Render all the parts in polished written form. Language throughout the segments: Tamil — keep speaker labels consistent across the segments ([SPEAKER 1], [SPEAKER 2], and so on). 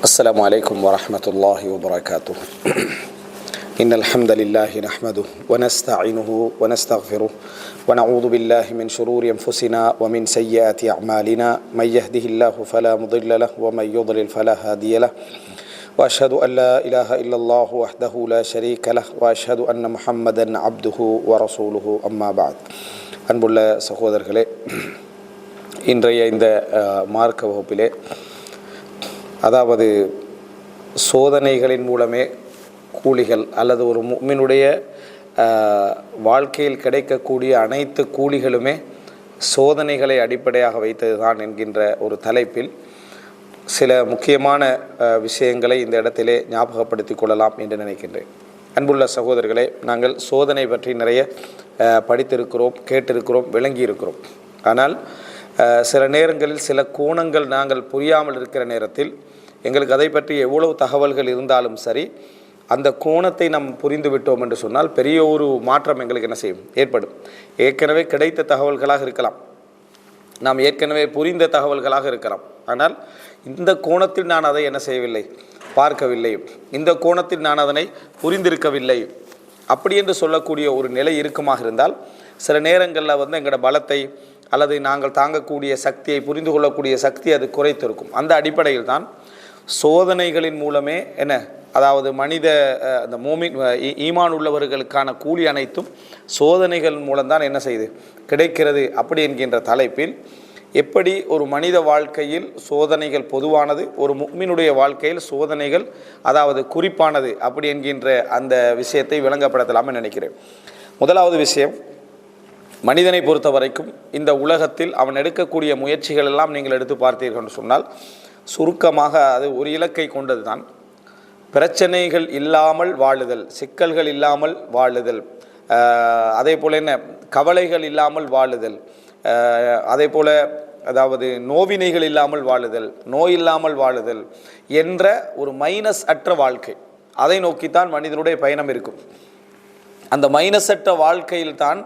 [SPEAKER 1] السلام عليكم ورحمة الله وبركاته. إن الحمد لله نحمده ونستعينه ونستغفره ونعوذ بالله من شرور أنفسنا ومن سيئات أعمالنا من يهده الله فلا مضل له ومن يضلل فلا هادي له وأشهد أن لا إله إلا الله وحده لا شريك له وأشهد أن محمدا عبده ورسوله أما بعد. அன்புள்ள சகோதரர்களே, இன்றைய இந்த மார்க்க வகுப்பிலே அதாவது சோதனைகளின் மூலமே கூலிகள் அல்லது ஒரு முஃமினுடைய வாழ்க்கையில் கிடைக்கக்கூடிய அனைத்து கூலிகளுமே சோதனைகளை அடிப்படையாக வைத்தது தான் என்கின்ற ஒரு தலைப்பில் சில முக்கியமான விஷயங்களை இந்த இடத்திலே ஞாபகப்படுத்தி கொள்ளலாம் என்று நினைக்கின்றேன். அன்புள்ள சகோதரர்களே, நாங்கள் சோதனை பற்றி நிறைய படித்திருக்கிறோம், கேட்டிருக்கிறோம், விளங்கியிருக்கிறோம். ஆனால் சில நேரங்களில் சில கோணங்கள் நாங்கள் புரியாமல் இருக்கிற நேரத்தில் எங்களுக்கு அதை பற்றி எவ்வளவு தகவல்கள் இருந்தாலும் சரி, அந்த கோணத்தை நாம் புரிந்து விட்டோம் என்று சொன்னால் பெரிய ஒரு மாற்றம் எங்களுக்கு என்ன செய்யும் ஏற்படும். ஏற்கனவே கிடைத்த தகவல்களாக இருக்கலாம், நாம் ஏற்கனவே புரிந்த தகவல்களாக இருக்கலாம். ஆனால் இந்த கோணத்தில் நான் அதை என்ன செய்யவில்லை, பார்க்கவில்லை, இந்த கோணத்தில் நான் அதனை புரிந்திருக்கவில்லை அப்படி என்று சொல்லக்கூடிய ஒரு நிலை இருக்குமாக இருந்தால் சில நேரங்களில் எங்களோட பலத்தை அல்லது நாங்கள் தாங்கக்கூடிய சக்தியை, புரிந்து கொள்ளக்கூடிய சக்தி அது குறைத்திருக்கும். அந்த அடிப்படையில் தான் சோதனைகளின் மூலமே என்ன, அதாவது மனித அந்த ஈமான் உள்ளவர்களுக்கான கூலி அனைத்தும் சோதனைகள் மூலம்தான் என்ன செய்து கிடைக்கிறது அப்படி என்கின்ற தலைப்பில் எப்படி ஒரு மனித வாழ்க்கையில் சோதனைகள் பொதுவானது, ஒரு முஃமினுடைய வாழ்க்கையில் சோதனைகள் அதாவது குறிப்பானது அப்படி என்கின்ற அந்த விஷயத்தை விளங்கப்படுத்தலாம்னு நினைக்கிறேன். முதலாவது விஷயம், மனிதனை பொறுத்த வரைக்கும் இந்த உலகத்தில் அவன் எடுக்கக்கூடிய முயற்சிகள் எல்லாம் நீங்கள் எடுத்து பார்த்தீர்கள் சொன்னால் சுருக்கமாக அது ஒரு இலக்கை கொண்டது தான். பிரச்சனைகள் இல்லாமல் வாழுதல், சிக்கல்கள் இல்லாமல் வாழுதல், அதே போல் என்ன கவலைகள் இல்லாமல் வாழுதல், அதே போல் அதாவது நோவினைகள் இல்லாமல் வாழுதல், நோய் இல்லாமல் வாழுதல் என்ற ஒரு மைனஸ் அற்ற வாழ்க்கை, அதை நோக்கித்தான் மனிதனுடைய பயணம் இருக்கும். அந்த மைனஸ் அற்ற வாழ்க்கையில் தான்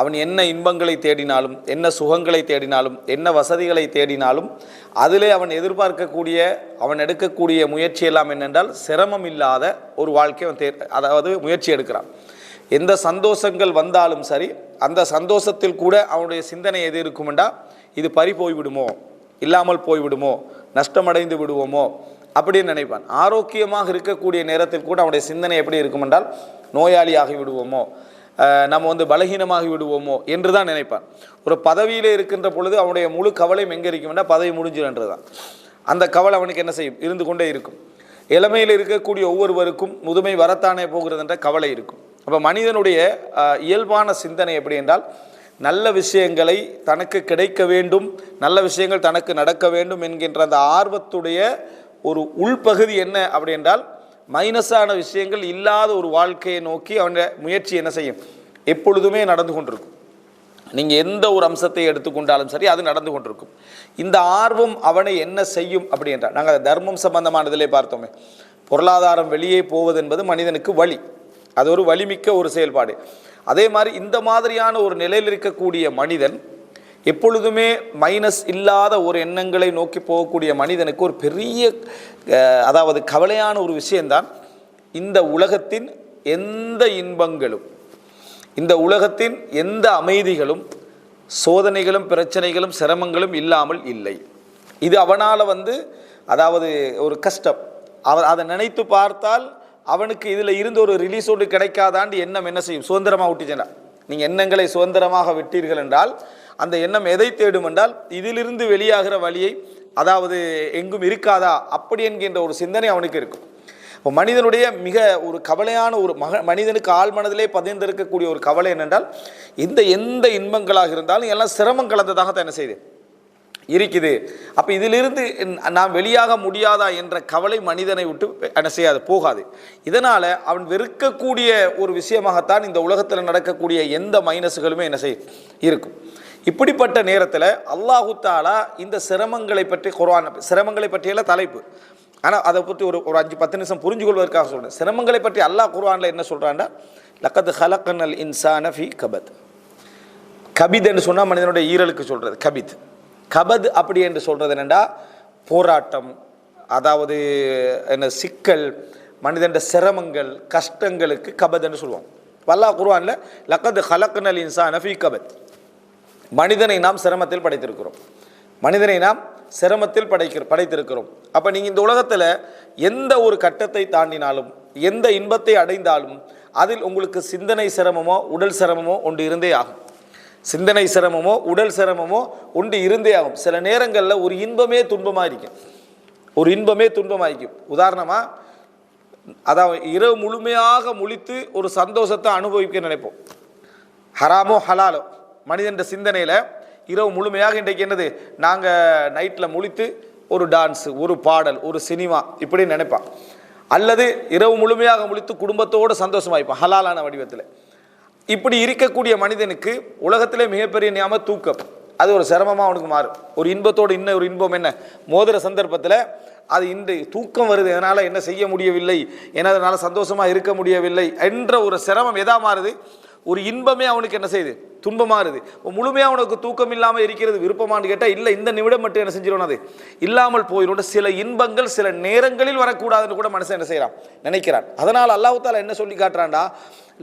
[SPEAKER 1] அவன் என்ன இன்பங்களை தேடினாலும், என்ன சுகங்களை தேடினாலும், என்ன வசதிகளை தேடினாலும் அதிலே அவன் எதிர்பார்க்கக்கூடிய, அவன் எடுக்கக்கூடிய முயற்சி எல்லாம் என்னென்றால் சிரமம் இல்லாத ஒரு வாழ்க்கை அவன் அதாவது முயற்சி எடுக்கிறான். எந்த சந்தோஷங்கள் வந்தாலும் சரி, அந்த சந்தோஷத்தில் கூட அவனுடைய சிந்தனை எது இருக்குமெண்டா, இது பறி போய்விடுமோ, இல்லாமல் போய்விடுமோ, நஷ்டமடைந்து விடுவோமோ அப்படின்னு நினைப்பான். ஆரோக்கியமாக இருக்கக்கூடிய நேரத்தில் கூட அவனுடைய சிந்தனை எப்படி இருக்குமென்றால் நோயாளியாகி விடுவோமோ, நம்ம பலகீனமாகி விடுவோமோ என்று தான் நினைப்பான். ஒரு பதவியில் இருக்கின்ற பொழுது அவனுடைய முழு கவலையும் எங்கே இருக்குமெண்டா பதவி முடிஞ்சுன்றது தான். அந்த கவலை அவனுக்கு என்ன செய்யும், இருந்து கொண்டே இருக்கும். இளமையில் இருக்கக்கூடிய ஒவ்வொருவருக்கும் முதுமை வரத்தானே போகிறது என்ற கவலை இருக்கும். அப்போ மனிதனுடைய இயல்பான சிந்தனை எப்படி என்றால், நல்ல விஷயங்களை தனக்கு கிடைக்க வேண்டும், நல்ல விஷயங்கள் தனக்கு நடக்க வேண்டும் என்கின்ற அந்த ஆர்வத்துடைய ஒரு உள்பகுதி என்ன அப்படி என்றால் மைனஸான விஷயங்கள் இல்லாத ஒரு வாழ்க்கையை நோக்கி அவனுடைய முயற்சி என்ன செய்யும், எப்பொழுதுமே நடந்து கொண்டிருக்கும். நீங்கள் எந்த ஒரு அம்சத்தை எடுத்துக்கொண்டாலும் சரி அது நடந்து கொண்டிருக்கும். இந்த ஆர்வம் அவனை என்ன செய்யும் அப்படி என்றால், நாங்கள் தர்மம் சம்பந்தமானதிலே பார்த்தோமே, பொருளாதாரம் வெளியே போவது என்பது மனிதனுக்கு வழி, அது ஒரு வலிமிக்க ஒரு செயல்பாடு. அதே மாதிரி இந்த மாதிரியான ஒரு நிலையில் இருக்கக்கூடிய மனிதன் எப்பொழுதுமே மைனஸ் இல்லாத ஒரு எண்ணங்களை நோக்கி போகக்கூடிய மனிதனுக்கு ஒரு பெரிய அதாவது கவலையான ஒரு விஷயம்தான், இந்த உலகத்தின் எந்த இன்பங்களும், இந்த உலகத்தின் எந்த அமைதிகளும் சோதனைகளும் பிரச்சனைகளும் சிரமங்களும் இல்லாமல் இல்லை. இது அவனால் அதாவது ஒரு கஷ்டம், அதை நினைத்து பார்த்தால் அவனுக்கு இதில் இருந்து ஒரு ரிலீஸோடு கிடைக்காதாண்டு எண்ணம் என்ன செய்யும், சுதந்திரமாக விட்டுச்சேன்னா. நீங்கள் எண்ணங்களை சுதந்திரமாக விட்டீர்கள் என்றால் அந்த எண்ணம் எதை தேடும் என்றால் இதிலிருந்து வெளியாகிற வழியை அதாவது எங்கும் இருக்காதா அப்படி என்கின்ற ஒரு சிந்தனை அவனுக்கு இருக்கும். இப்போ மனிதனுடைய மிக ஒரு கவலையான ஒரு மனிதனுக்கு ஆள் மனதிலே பதிந்திருக்கக்கூடிய ஒரு கவலை என்னென்றால், எந்த இன்பங்களாக இருந்தாலும் எல்லாம் சிரமம் கலந்ததாகத்தான் என்ன செய்யுது இருக்குது. அப்போ இதிலிருந்து நாம் வெளியாக முடியாதா என்ற கவலை மனிதனை விட்டு என்ன செய்யாது, போகாது. இதனால் அவன் வெறுக்கக்கூடிய ஒரு விஷயமாகத்தான் இந்த உலகத்தில் நடக்கக்கூடிய எந்த மைனஸுகளுமே என்ன செய்யும் இருக்கும். இப்படிப்பட்ட நேரத்தில் அல்லாஹு தஆலா இந்த சிரமங்களை பற்றி குர்ஆன், சிரமங்களை பற்றியெல்லாம் தலைப்பு, ஆனால் அதை பற்றி ஒரு 5-10 நிமிஷம் புரிஞ்சு கொள்வதற்காக சொல்கிறேன். சிரமங்களை பற்றி அல்லாஹ் குர்ஆனில் என்ன சொல்கிறான்டா, லக்கத் ஹலக்னல் இன்சான ஃபீ கபத். கபித் என்று சொன்னால் மனிதனுடைய ஈரலுக்கு சொல்கிறது கபித். கபத் அப்படி என்று சொல்கிறது என்னென்னா போராட்டம், அதாவது என்ன சிக்கல், மனிதன் சிரமங்கள், கஷ்டங்களுக்கு கபத்ன்னு சொல்லுவாங்க. அல்லாஹ் குர்ஆன்ல லக்கத் ஹலக்னல் இன்சான ஃபீ கபத், மனிதனை நாம் சிரமத்தில் படைத்திருக்கிறோம், மனிதனை நாம் சிரமத்தில் படைத்திருக்கிறோம். அப்போ நீங்கள் இந்த உலகத்தில் எந்த ஒரு கட்டத்தை தாண்டினாலும், எந்த இன்பத்தை அடைந்தாலும், அதில் உங்களுக்கு சிந்தனை சிரமமோ உடல் சிரமமோ ஒன்று இருந்தே ஆகும். சிந்தனை சிரமமோ உடல் சிரமமோ ஒன்று இருந்தே ஆகும். சில நேரங்களில் ஒரு இன்பமே துன்பமாக இருக்கும், ஒரு இன்பமே துன்பமாக இருக்கும். உதாரணமாக, அதாவது இரவு முழுமையாக முழித்து ஒரு சந்தோஷத்தை அனுபவிக்க நினைப்போம். ஹராமோ ஹலாலோ மனிதன் சிந்தனையில் இரவு முழுமையாக இன்றைக்கு என்னது, நாங்கள் நைட்டில் முழித்து ஒரு டான்ஸு, ஒரு பாடல், ஒரு சினிமா இப்படி நினைப்பான். அல்லது இரவு முழுமையாக முழித்து குடும்பத்தோடு சந்தோஷமாயிருப்பான் ஹலாலான வடிவத்தில். இப்படி இருக்கக்கூடிய மனிதனுக்கு உலகத்திலே மிகப்பெரிய நியாமத் தூக்கம். அது ஒரு சிரமமாக அவனுக்கு மாறும். ஒரு இன்பத்தோடு இன்னும் ஒரு இன்பம் என்ன மோதிர சந்தர்ப்பத்தில் அது இன்று தூக்கம் வருது, என்னால் என்ன செய்ய முடியவில்லை, என்னால் சந்தோஷமாக இருக்க முடியவில்லை என்ற ஒரு சிரமம் எதா மாறுது, ஒரு இன்பமே அவனுக்கு என்ன செய்யுது, துன்பமாறுது. முழுமையாக அவனுக்கு தூக்கம் இல்லாமல் இருக்கிறது விருப்பமானு கேட்டால் இல்லை, இந்த நிமிடம் மட்டும் என்ன செஞ்சிடும், அது இல்லாமல் போயிடும். சில இன்பங்கள் சில நேரங்களில் வரக்கூடாதுன்னு கூட மனுஷன் என்ன செய்யறான், நினைக்கிறான். அதனால் அல்லாஹ் தஆலா என்ன சொல்லி காட்டுறான்டா,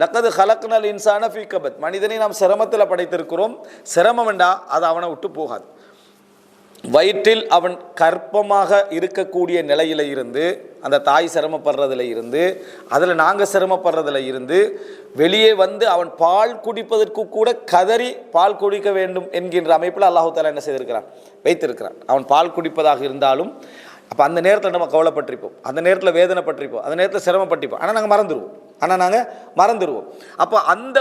[SPEAKER 1] லக்கது ஹலக்னல் இன்சான ஃபீ கபத், மனிதனை நாம் சிரமத்தில் படைத்திருக்கிறோம். சிரமம் வேண்டா அது அவனை விட்டு போகாது. வயிற்றில் அவன் கர்ப்பமாக இருக்கக்கூடிய நிலையில இருந்து, அந்த தாய் சிரமப்படுறதுல இருந்து, அதில் நாங்கள் சிரமப்படுறதுல இருந்து வெளியே வந்து அவன் பால் குடிப்பதற்கு கூட கதறி பால் குடிக்க வேண்டும் என்கின்ற அமைப்பில் அல்லாஹ் தஆலா என்ன செய்திருக்கிறான், வைத்திருக்கிறான். அவன் பால் குடிப்பதாக இருந்தாலும் அப்போ அந்த நேரத்தில் நம்ம கவலைப்பட்டிருப்போம், அந்த நேரத்தில் வேதனைப்பட்டிருப்போம், அந்த நேரத்தில் சிரமப்பட்டிருப்போம். ஆனால் நாங்கள் மறந்துடுவோம். அப்போ அந்த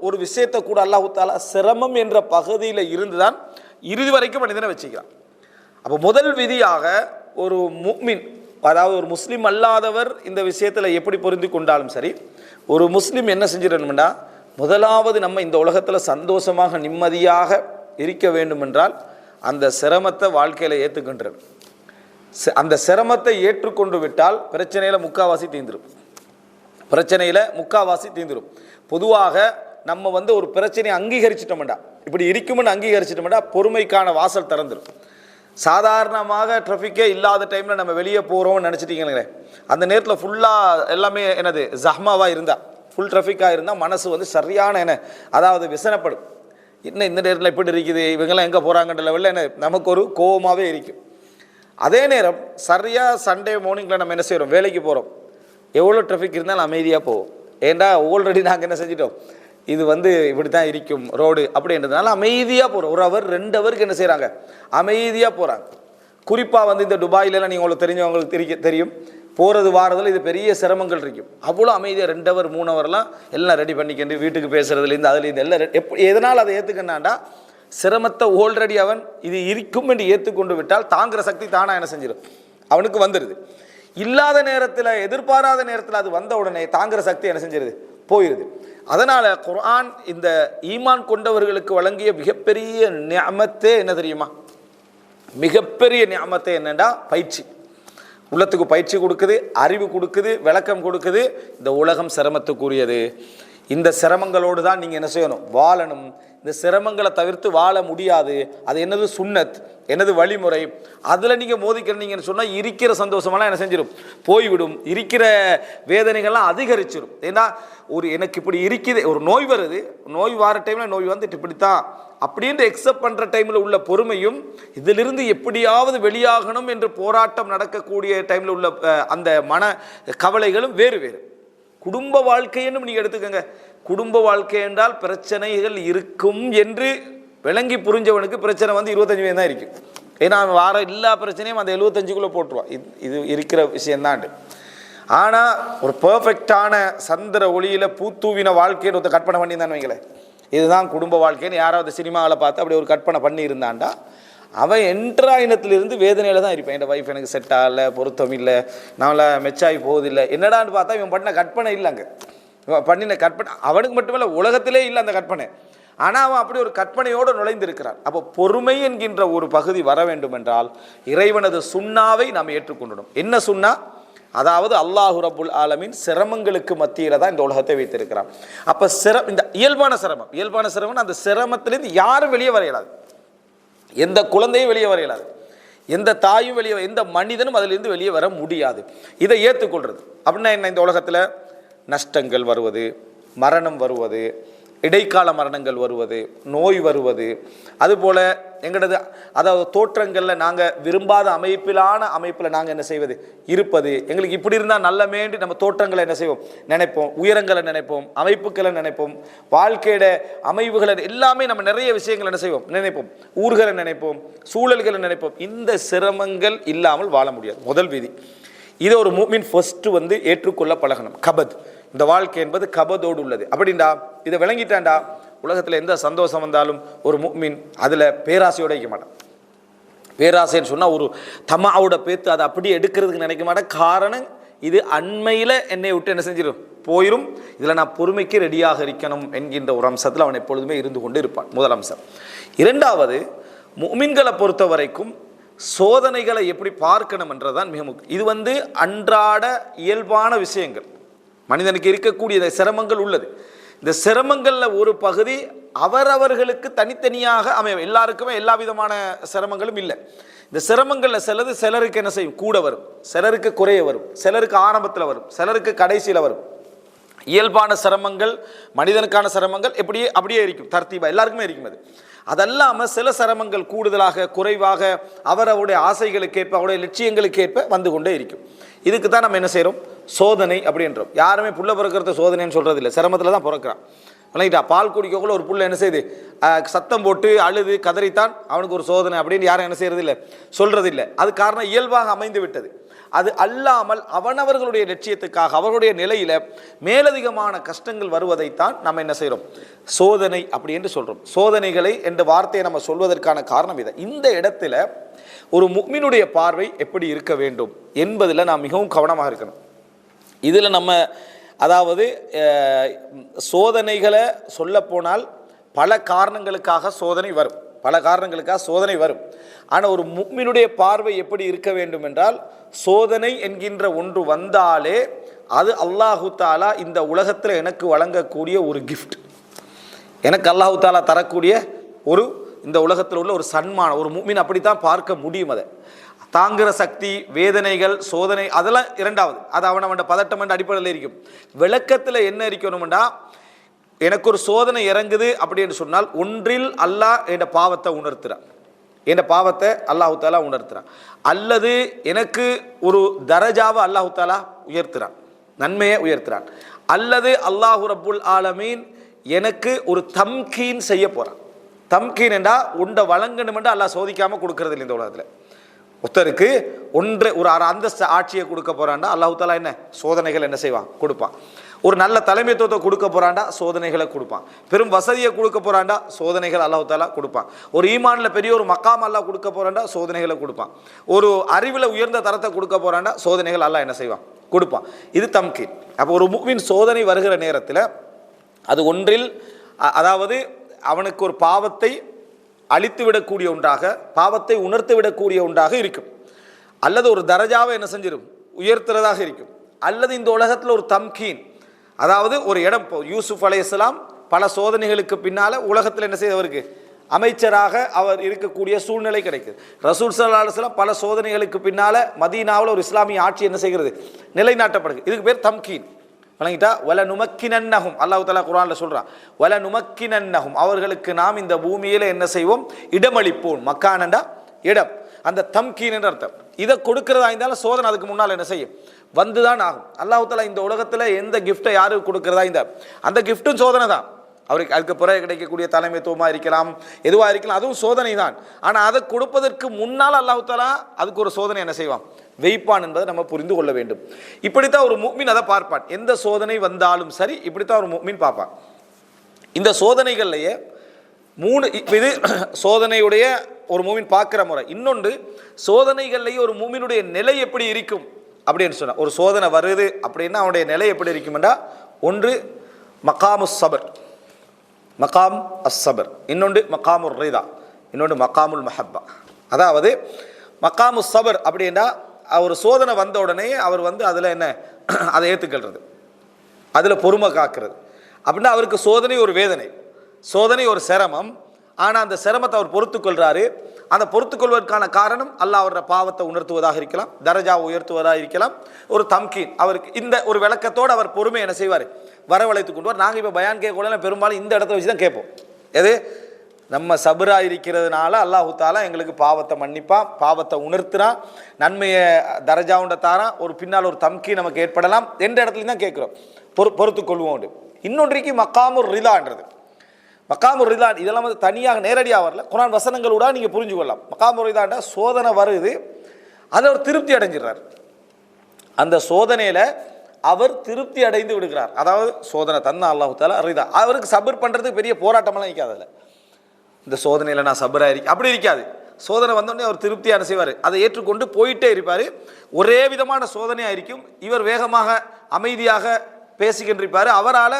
[SPEAKER 1] ஒரு விஷயத்தை கூட அல்லாஹ் தஆலா சிரமம் என்ற பகுதியில் இருந்து தான் இறுதி வரைக்கும் மனிதனை வச்சுக்கிறான். அப்போ முதல் விதியாக ஒரு முஃமின், அதாவது ஒரு முஸ்லீம் அல்லாதவர் இந்த விஷயத்தில் எப்படி பொருந்தி கொண்டாலும் சரி, ஒரு முஸ்லீம் என்ன செஞ்சிடணும்னா, முதலாவது நம்ம இந்த உலகத்தில் சந்தோஷமாக நிம்மதியாக இருக்க வேண்டும் என்றால் அந்த சிரமத்தை வாழ்க்கையில் ஏற்றுக்கின்றது. அந்த சிரமத்தை ஏற்றுக்கொண்டு விட்டால் பிரச்சனையில் முக்காவாசி தீந்துடும். பொதுவாக நம்ம ஒரு பிரச்சனையை அங்கீகரிச்சிட்டோம்டா, இப்படி இருக்கும்னு அங்கீகரிச்சிட்டோம்டா பொறுமைக்கான வாசல் திறந்துடும். சாதாரணமாக டிராஃபிக்கே இல்லாத டைமில் நம்ம வெளியே போகிறோம்னு நினச்சிட்டிங்களே, அந்த நேரத்தில் ஃபுல்லாக எல்லாமே என்னது ஜஹ்மாவாக இருந்தால், ஃபுல் டிராஃபிக்காக இருந்தால் மனசு சரியான அதாவது விசனப்படும். இன்னும் இந்த நேரத்தில் இப்படி இருக்குது, இவங்கெல்லாம் எங்கே போகிறாங்கன்ற லெவலில் நமக்கு ஒரு கோபமாகவே இருக்கும். அதே நேரம் சரியாக சண்டே மார்னிங்கில் நம்ம என்ன செய்கிறோம், வேலைக்கு போகிறோம், எவ்வளோ டிராஃபிக் இருந்தாலும் அமைதியாக போவோம். ஏண்டா ஆல்ரெடி நாங்கள் என்ன செஞ்சிட்டோம், இது இப்படி தான் இருக்கும் ரோடு அப்படின்றதுனால அமைதியாக போகிறோம். 1 ஹவர் 2 ஹவருக்கு என்ன செய்கிறாங்க, அமைதியாக போகிறாங்க. குறிப்பாக இந்த துபாயிலலாம் நீங்கள் உங்களுக்கு தெரிஞ்சவங்களுக்கு தெரியும், போகிறது வாரதில் இது பெரிய சிரமங்கள் இருக்கும். அவ்வளோ அமைதியாக 2 ஹவர் 3 ஹவர்லாம் எல்லாம் ரெடி பண்ணிக்கிட்டு வீட்டுக்கு பேசுகிறதுலேருந்து அதுலேருந்து எல்லாம் எதனால் அதை ஏற்றுக்கண்ணாண்டா, சிரமத்தை ஆல்ரெடி அவன் இது இருக்கும் என்று ஏற்றுக்கொண்டு விட்டால் தாங்குகிற சக்தி தானாக என்ன செஞ்சிடும், அவனுக்கு வந்துடுது. இல்லாத நேரத்தில், எதிர்பாராத நேரத்தில் அது வந்த உடனே தாங்குகிற சக்தி என்ன செஞ்சிருது, போயிடுது. அதனால் குர்ஆன் இந்த ஈமான் கொண்டவர்களுக்கு வழங்கிய மிகப்பெரிய நிஅமத்தே என்ன தெரியுமா, மிகப்பெரிய நிஅமத்தே என்னென்னா பயிற்சி. உள்ளத்துக்கு பயிற்சி கொடுக்குது, அறிவு கொடுக்குது, விளக்கம் கொடுக்குது. இந்த உலகம் சிரமத்துக்குரியது, இந்த சிரமங்களோடு தான் நீங்கள் என்ன செய்யணும், வாழணும். இந்த சிரமங்களை தவிர்த்து வாழ முடியாது. அது என்னது சுன்னத், என்னது வழிமுறை. அதில் நீங்கள் மோதிக்கிறீங்கன்னு சொன்னால் இருக்கிற சந்தோஷமெல்லாம் என்ன செஞ்சிடும், போய்விடும். இருக்கிற வேதனைகள்லாம் அதிகரிச்சிடும். ஏன்னா எனக்கு இப்படி இருக்குது, ஒரு நோய் வருது, நோய் வார டைமில் நோய் வந்துட்டு இப்படித்தான் அப்படின்ட்டு எக்ஸப்ட் பண்ணுற டைமில் உள்ள பொறுமையும், இதிலிருந்து எப்படியாவது வெளியாகணும் என்று போராட்டம் நடக்கக்கூடிய டைமில் உள்ள அந்த மன கவலைகளும் வேறு வேறு. குடும்ப வாழ்க்கைன்னு நீங்கள் எடுத்துக்கோங்க. குடும்ப வாழ்க்கை என்றால் பிரச்சனைகள் இருக்கும் என்று விளங்கி புரிஞ்சவனுக்கு பிரச்சனை 25 தான் இருக்கும். ஏன்னா அவன் வார எல்லா பிரச்சனையும் அந்த 75க்குள்ளே போட்டுருவான். இது இருக்கிற விஷயந்தான். ஆனால் ஒரு பர்ஃபெக்டான சந்திர ஒளியில் பூத்தூவின வாழ்க்கைன்னு ஒருத்த கற்பனை பண்ணி தான் வைங்களேன், இதுதான் குடும்ப வாழ்க்கைன்னு யாராவது சினிமாவில் பார்த்து அப்படி ஒரு கற்பனை பண்ணி இருந்தான்டா, அவன் என்ட்ராயினத்திலிருந்து வேதனையில் தான் இருப்பான். என் வைஃப் எனக்கு செட் ஆகலை, பொருத்தம் இல்லை, நம்மளை மெச்சாகி போவதில்லை, என்னடான்னு பார்த்தா இவன் பண்ண கற்பனை இல்லைங்க. இவன் பண்ணின கற்பனை அவனுக்கு மட்டுமில்லை, உலகத்திலே இல்லை அந்த கற்பனை. ஆனால் அவன் அப்படி ஒரு கற்பனையோடு நுழைந்திருக்கிறான். அப்போ பொறுமை என்கின்ற ஒரு பகுதி வர வேண்டும் என்றால் இறைவனது சுன்னாவை நாம் ஏற்றுக்கொள்ளணும். என்ன சுன்னா? அதாவது அல்லாஹு ரப்புல் ஆலமீன் சிரமங்களுக்கு மத்தியில் தான் இந்த உலகத்தை வைத்திருக்கிறான். அப்போ இந்த இயல்பான சிரமம் அந்த சிரமத்திலேருந்து யாரும் வெளியே வர இயலாது, எந்த குழந்தையும் வெளியே வர இயலாது. எந்த தாயும் வெளியே, எந்த மனிதனும் அதிலிருந்து வெளியே வர முடியாது. இதை ஏற்றுக்கொள்றது அப்படின்னா என்ன? இந்த உலகத்தில் நஷ்டங்கள் வருவது, மரணம் வருவது, இடைக்கால மரணங்கள் வருவது, நோய் வருவது, அதுபோல் எங்களது அதாவது தோற்றங்களில் நாங்கள் விரும்பாத அமைப்பில் நாங்கள் என்ன செய்வது, இருப்பது, எங்களுக்கு இப்படி இருந்தால் நல்லமேண்டு நம்ம தோற்றங்களை என்ன செய்வோம், நினைப்போம், உயரங்களை நினைப்போம், அமைப்புகளை நினைப்போம், வாழ்க்கையோட அமைவுகளை எல்லாமே நம்ம நிறைய விஷயங்கள் என்ன செய்வோம், நினைப்போம், ஊர்களை நினைப்போம், சூழல்களை நினைப்போம். இந்த சிரமங்கள் இல்லாமல் வாழ முடியாது. முதல் விதி இதை ஒரு முஃமின் ஃபர்ஸ்ட் ஏற்றுக்கொள்ள பழகணும். கபத், இந்த வாழ்க்கை என்பது கபதோடு உள்ளது. அப்படின்டா இதை விளங்கிட்டான்டா உலகத்தில் எந்த சந்தோஷம் வந்தாலும் ஒரு முஃமின் அதில் பேராசையோடு வைக்க மாட்டான். பேராசைன்னு சொன்னால் ஒரு தமாவோட பேத்து அதை அப்படியே எடுக்கிறதுக்கு நினைக்க மாட்டேன். காரணம் இது அண்மையில் என்னை விட்டு என்ன செஞ்சிடும், போயிடும். இதில் நான் பொறுமைக்கு ரெடியாக இருக்கணும் என்கின்ற ஒரு அம்சத்தில் அவன் எப்பொழுதுமே இருந்து கொண்டு இருப்பான். முதல் அம்சம். இரண்டாவது, முஃமின்களை பொறுத்த வரைக்கும் சோதனைகளை எப்படி பார்க்கணும் என்றதான் மிக முக்கியம். இது அன்றாட இயல்பான விஷயங்கள், மனிதனுக்கு இருக்கக்கூடிய சிரமங்கள் உள்ளது. இந்த சிரமங்களில் ஒரு பகுதி அவரவர்களுக்கு தனித்தனியாக அமையும். எல்லாருக்குமே எல்லா விதமான சிரமங்களும் இல்லை. இந்த சிரமங்களில் சிலருக்கு என்ன செய்யும், கூட வரும், சிலருக்கு குறைய வரும், சிலருக்கு ஆரம்பத்தில் வரும், சிலருக்கு கடைசியில் வரும். இயல்பான சிரமங்கள், மனிதனுக்கான சிரமங்கள் அப்படியே இருக்கும், தர்த்தீபா எல்லாருக்குமே இருக்கும். அதல்லாமல் சில சிரமங்கள் கூடுதலாக குறைவாக அவருடைய ஆசைகளுக்கேற்ப அவருடைய லட்சியங்களுக்கேற்ப வந்து கொண்டே இருக்கும். இதுக்கு தான் நம்ம என்ன செய்கிறோம், சோதனை அப்படின்றோம். யாருமே புள்ள பிறக்கிறத சோதனைன்னு சொல்கிறது இல்லை, சிரமத்தில் தான் பிறக்கிறான். விளங்கிட்டா? பால் குடிக்கக்குள்ள ஒரு புள்ள என்ன செய்யுது, சத்தம் போட்டு அழுது கதறித்தான் அவனுக்கு ஒரு சோதனை அப்படின்னு யாரும் என்ன செய்யறது இல்லை, சொல்றது இல்லை. அது காரணம் இயல்பாக அமைந்து விட்டது. அது அல்லாமல் அவனவர்களுடைய லட்சியத்துக்காக அவர்களுடைய நிலையில மேலதிகமான கஷ்டங்கள் வருவதைத்தான் நம்ம என்ன செய்கிறோம், சோதனை அப்படி என்று சொல்றோம். சோதனைகளை என்ற வார்த்தையை நம்ம சொல்வதற்கான காரணம் இதை. இந்த இடத்துல ஒரு முஃமினுடைய பார்வை எப்படி இருக்க வேண்டும் என்பதில் நாம் மிகவும் கவனமாக இருக்கணும். இதில் நம்ம அதாவது சோதனைகளை சொல்ல போனால் பல காரணங்களுக்காக சோதனை வரும், ஆனால் ஒரு முஃமினுடைய பார்வை எப்படி இருக்க வேண்டும் என்றால், சோதனை என்கின்ற ஒன்று வந்தாலே அது அல்லாஹு தாலா இந்த உலகத்தில் எனக்கு வழங்கக்கூடிய ஒரு கிஃப்ட், எனக்கு அல்லாஹு தாலா தரக்கூடிய ஒரு இந்த உலகத்தில் உள்ள ஒரு சன்மானம். ஒரு முஃமின் அப்படித்தான் பார்க்க முடியும். அதை தாங்குகிற சக்தி, வேதனைகள், சோதனை அதெல்லாம் இரண்டாவது, அது அவனவன் பதட்டம் என்ற அடிப்படையில் இருக்கும். விளக்கத்தில் என்ன இருக்கணும்டா, எனக்கு ஒரு சோதனை இறங்குது அப்படின்னு சொன்னால் ஒன்றில் அல்லாஹ் என் பாவத்தை உணர்த்துறான், என் பாவத்தை அல்லாஹு தாலா உணர்த்துறான், அல்லது எனக்கு ஒரு தரஜாவை அல்லாஹு தாலா உயர்த்துறான், நன்மையை உயர்த்துறான், அல்லது அல்லாஹு ரப்புல் ஆலமீன் எனக்கு ஒரு தம்கீன் செய்ய போறான். தம்கீன் என்றா உண்டை வழங்கணும் என்று அல்லாஹ் சோதிக்காமல் கொடுக்கறது இல்லை. இந்த உலகத்தில் ஒருத்தருக்கு ஒரு அந்தஸ்து ஆட்சியை கொடுக்க போறான்டா அல்லாஹு தாலா என்ன சோதனைகள் என்ன செய்வான், கொடுப்பான். ஒரு நல்ல தலைமைத்துவத்தை கொடுக்க போறான்டா சோதனைகளை கொடுப்பான். பெரும் வசதியை கொடுக்க போறான்டா சோதனைகள் அல்லாஹு தாலா கொடுப்பான். ஒரு ஈமான்ல பெரிய ஒரு மக்காம் அல்லாஹ் கொடுக்க போறான்டா சோதனைகளை கொடுப்பான். ஒரு அறிவில் உயர்ந்த தரத்தை கொடுக்க போறான்டா சோதனைகள் அல்லாஹ் என்ன செய்வான், கொடுப்பான். இது தம்கீன். அப்போ ஒரு முஃமின் சோதனை வருகிற நேரத்தில் அது ஒன்றில் அதாவது அவனுக்கு ஒரு பாவத்தை அழித்து விடக்கூடிய ஒன்றாக, பாவத்தை உணர்த்து விடக்கூடிய ஒன்றாக இருக்கும், அல்லது ஒரு தரஜாவை என்ன செஞ்சிடும், உயர்த்துறதாக இருக்கும், அல்லது இந்த உலகத்தில் ஒரு தம்கீன், அதாவது ஒரு இடம். யூசுப் அலைஹிஸ்ஸலாம் பல சோதனைகளுக்கு பின்னால் உலகத்தில் என்ன செய்தவருக்கு அமைச்சராக அவர் இருக்கக்கூடிய சூழ்நிலை கிடைக்குது. ரசூல் ஸல்லல்லாஹு அலைஹி வஸல்லம் பல சோதனைகளுக்கு பின்னால் மதீனாவில் ஒரு இஸ்லாமிய ஆட்சி என்ன செய்கிறது, நிலைநாட்டப்படுது. இதுக்கு பேர் தம்கீன். வழங்கிட்டா வல நுமக்கினன்னஹும், அல்லாஹ் தஆலா குர்ஆன்ல சொல்றான், வல நுமக்கினன்னஹும், அவர்களுக்கு நாம் இந்த பூமியில என்ன செய்வோம், இடமளிப்போம். மக்கானண்டா இடம், அந்த தம்கீன் என்ற அர்த்தம். இதை கொடுக்கிறதா இருந்தாலும் சோதனை அதுக்கு முன்னால் என்ன செய்யும், வந்துதான் ஆகும். அல்லாஹ் தஆலா இந்த உலகத்தில் எந்த கிஃப்டை யாருக்கு கொடுக்கிறதா இருந்தால் அந்த கிஃப்டும் சோதனை தான். அவருக்கு அதுக்கு பிறகு கிடைக்கக்கூடிய தலைமைத்துவமாக இருக்கலாம், எதுவாக இருக்கலாம், அதுவும் சோதனை தான். ஆனால் அதை கொடுப்பதற்கு முன்னால் அல்லாஹ் தஆலா அதுக்கு ஒரு சோதனை என்ன செய்வான், வைப்பான் என்பதை நம்ம புரிந்து கொள்ள வேண்டும். இப்படித்தான் ஒரு முஃமின் அதை பார்ப்பான். எந்த சோதனை வந்தாலும் சரி இப்படித்தான் ஒரு முஃமின் பார்ப்பான். இந்த சோதனைகள்லையே இது சோதனையுடைய ஒரு முஃமின் பார்க்கிற முறை. இன்னொன்று, சோதனைகள்லேயே ஒரு முஃமினுடைய நிலை எப்படி இருக்கும் அப்படின்னு சொன்னா, ஒரு சோதனை வருது அப்படின்னா அவனுடைய நிலை எப்படி இருக்குமெண்டா, ஒன்று மகாமு சபர், மகாம் அஸ்ஸபர், இன்னொன்று மகாமுர் ரிதா, இன்னொன்று மகாமுல் மஹப்பா. அதாவது மகாமு சபர் அப்படின்னா ஒரு சோதனை வந்த உடனே அவர் அதில் என்ன அதை ஏற்றுக்கிறது, அதில் பொறுமை காக்கிறது. அப்படின்னா அவருக்கு சோதனை ஒரு வேதனை, சோதனை ஒரு சிரமம், ஆனால் அந்த சிரமத்தை அவர் பொறுத்துக்கொள்கிறாரு. அந்த பொறுத்துக்கொள்வதற்கான காரணம் அல்லாஹ் அவரோட பாவத்தை உணர்த்துவதாக இருக்கலாம், தரஜாவை உயர்த்துவதாக இருக்கலாம், ஒரு தம்கீன். அவருக்கு இந்த ஒரு விளக்கத்தோடு அவர் பொறுமை என்ன செய்வார், வரவழைத்து கொண்டு வர. நாங்கள் இப்போ பயான் கேட்கல பெரும்பாலும் இந்த இடத்த வச்சு தான் கேட்போம். எது நம்ம சபரா இருக்கிறதுனால அல்லாஹு தாலா எங்களுக்கு பாவத்தை மன்னிப்பான், பாவத்தை உணர்த்துறான், நன்மையை தரஜாவுண்ட தாரான், ஒரு பின்னால் ஒரு தம்கி நமக்கு ஏற்படலாம் என்ற இடத்துலையும் தான் கேட்குறோம். பொறுத்து கொள்வோம். இன்னொன்றைக்கு மக்காமுர் ரிலான்றது, மக்காமுர் ரிலா இதெல்லாம் வந்து தனியாக நேரடியாக வரல, குர்ஆன் வசனங்களோட நீங்கள் புரிஞ்சு கொள்ளலாம். மக்காமுர் ரிலாண்டா சோதனை வருது, அதில் ஒரு திருப்தி அடைஞ்சிடறார். அந்த சோதனையில் அவர் திருப்தி அடைந்து விடுகிறார். அதாவது சோதனை தந்த அல்லாஹு தாலா ரிதா, அவருக்கு சபர் பண்ணுறதுக்கு பெரிய போராட்டமெல்லாம் இருக்காது. அதில் இந்த சோதனையில் நான் சபராக இருக்கேன் அப்படி இருக்காது. சோதனை வந்தோடனே அவர் திருப்தியாக செய்வார், அதை ஏற்றுக்கொண்டு போயிட்டே இருப்பார். ஒரே விதமான சோதனையாக இருக்கும். இவர் வேகமாக அமைதியாக பேசிக்கின்றிருப்பார், அவரால்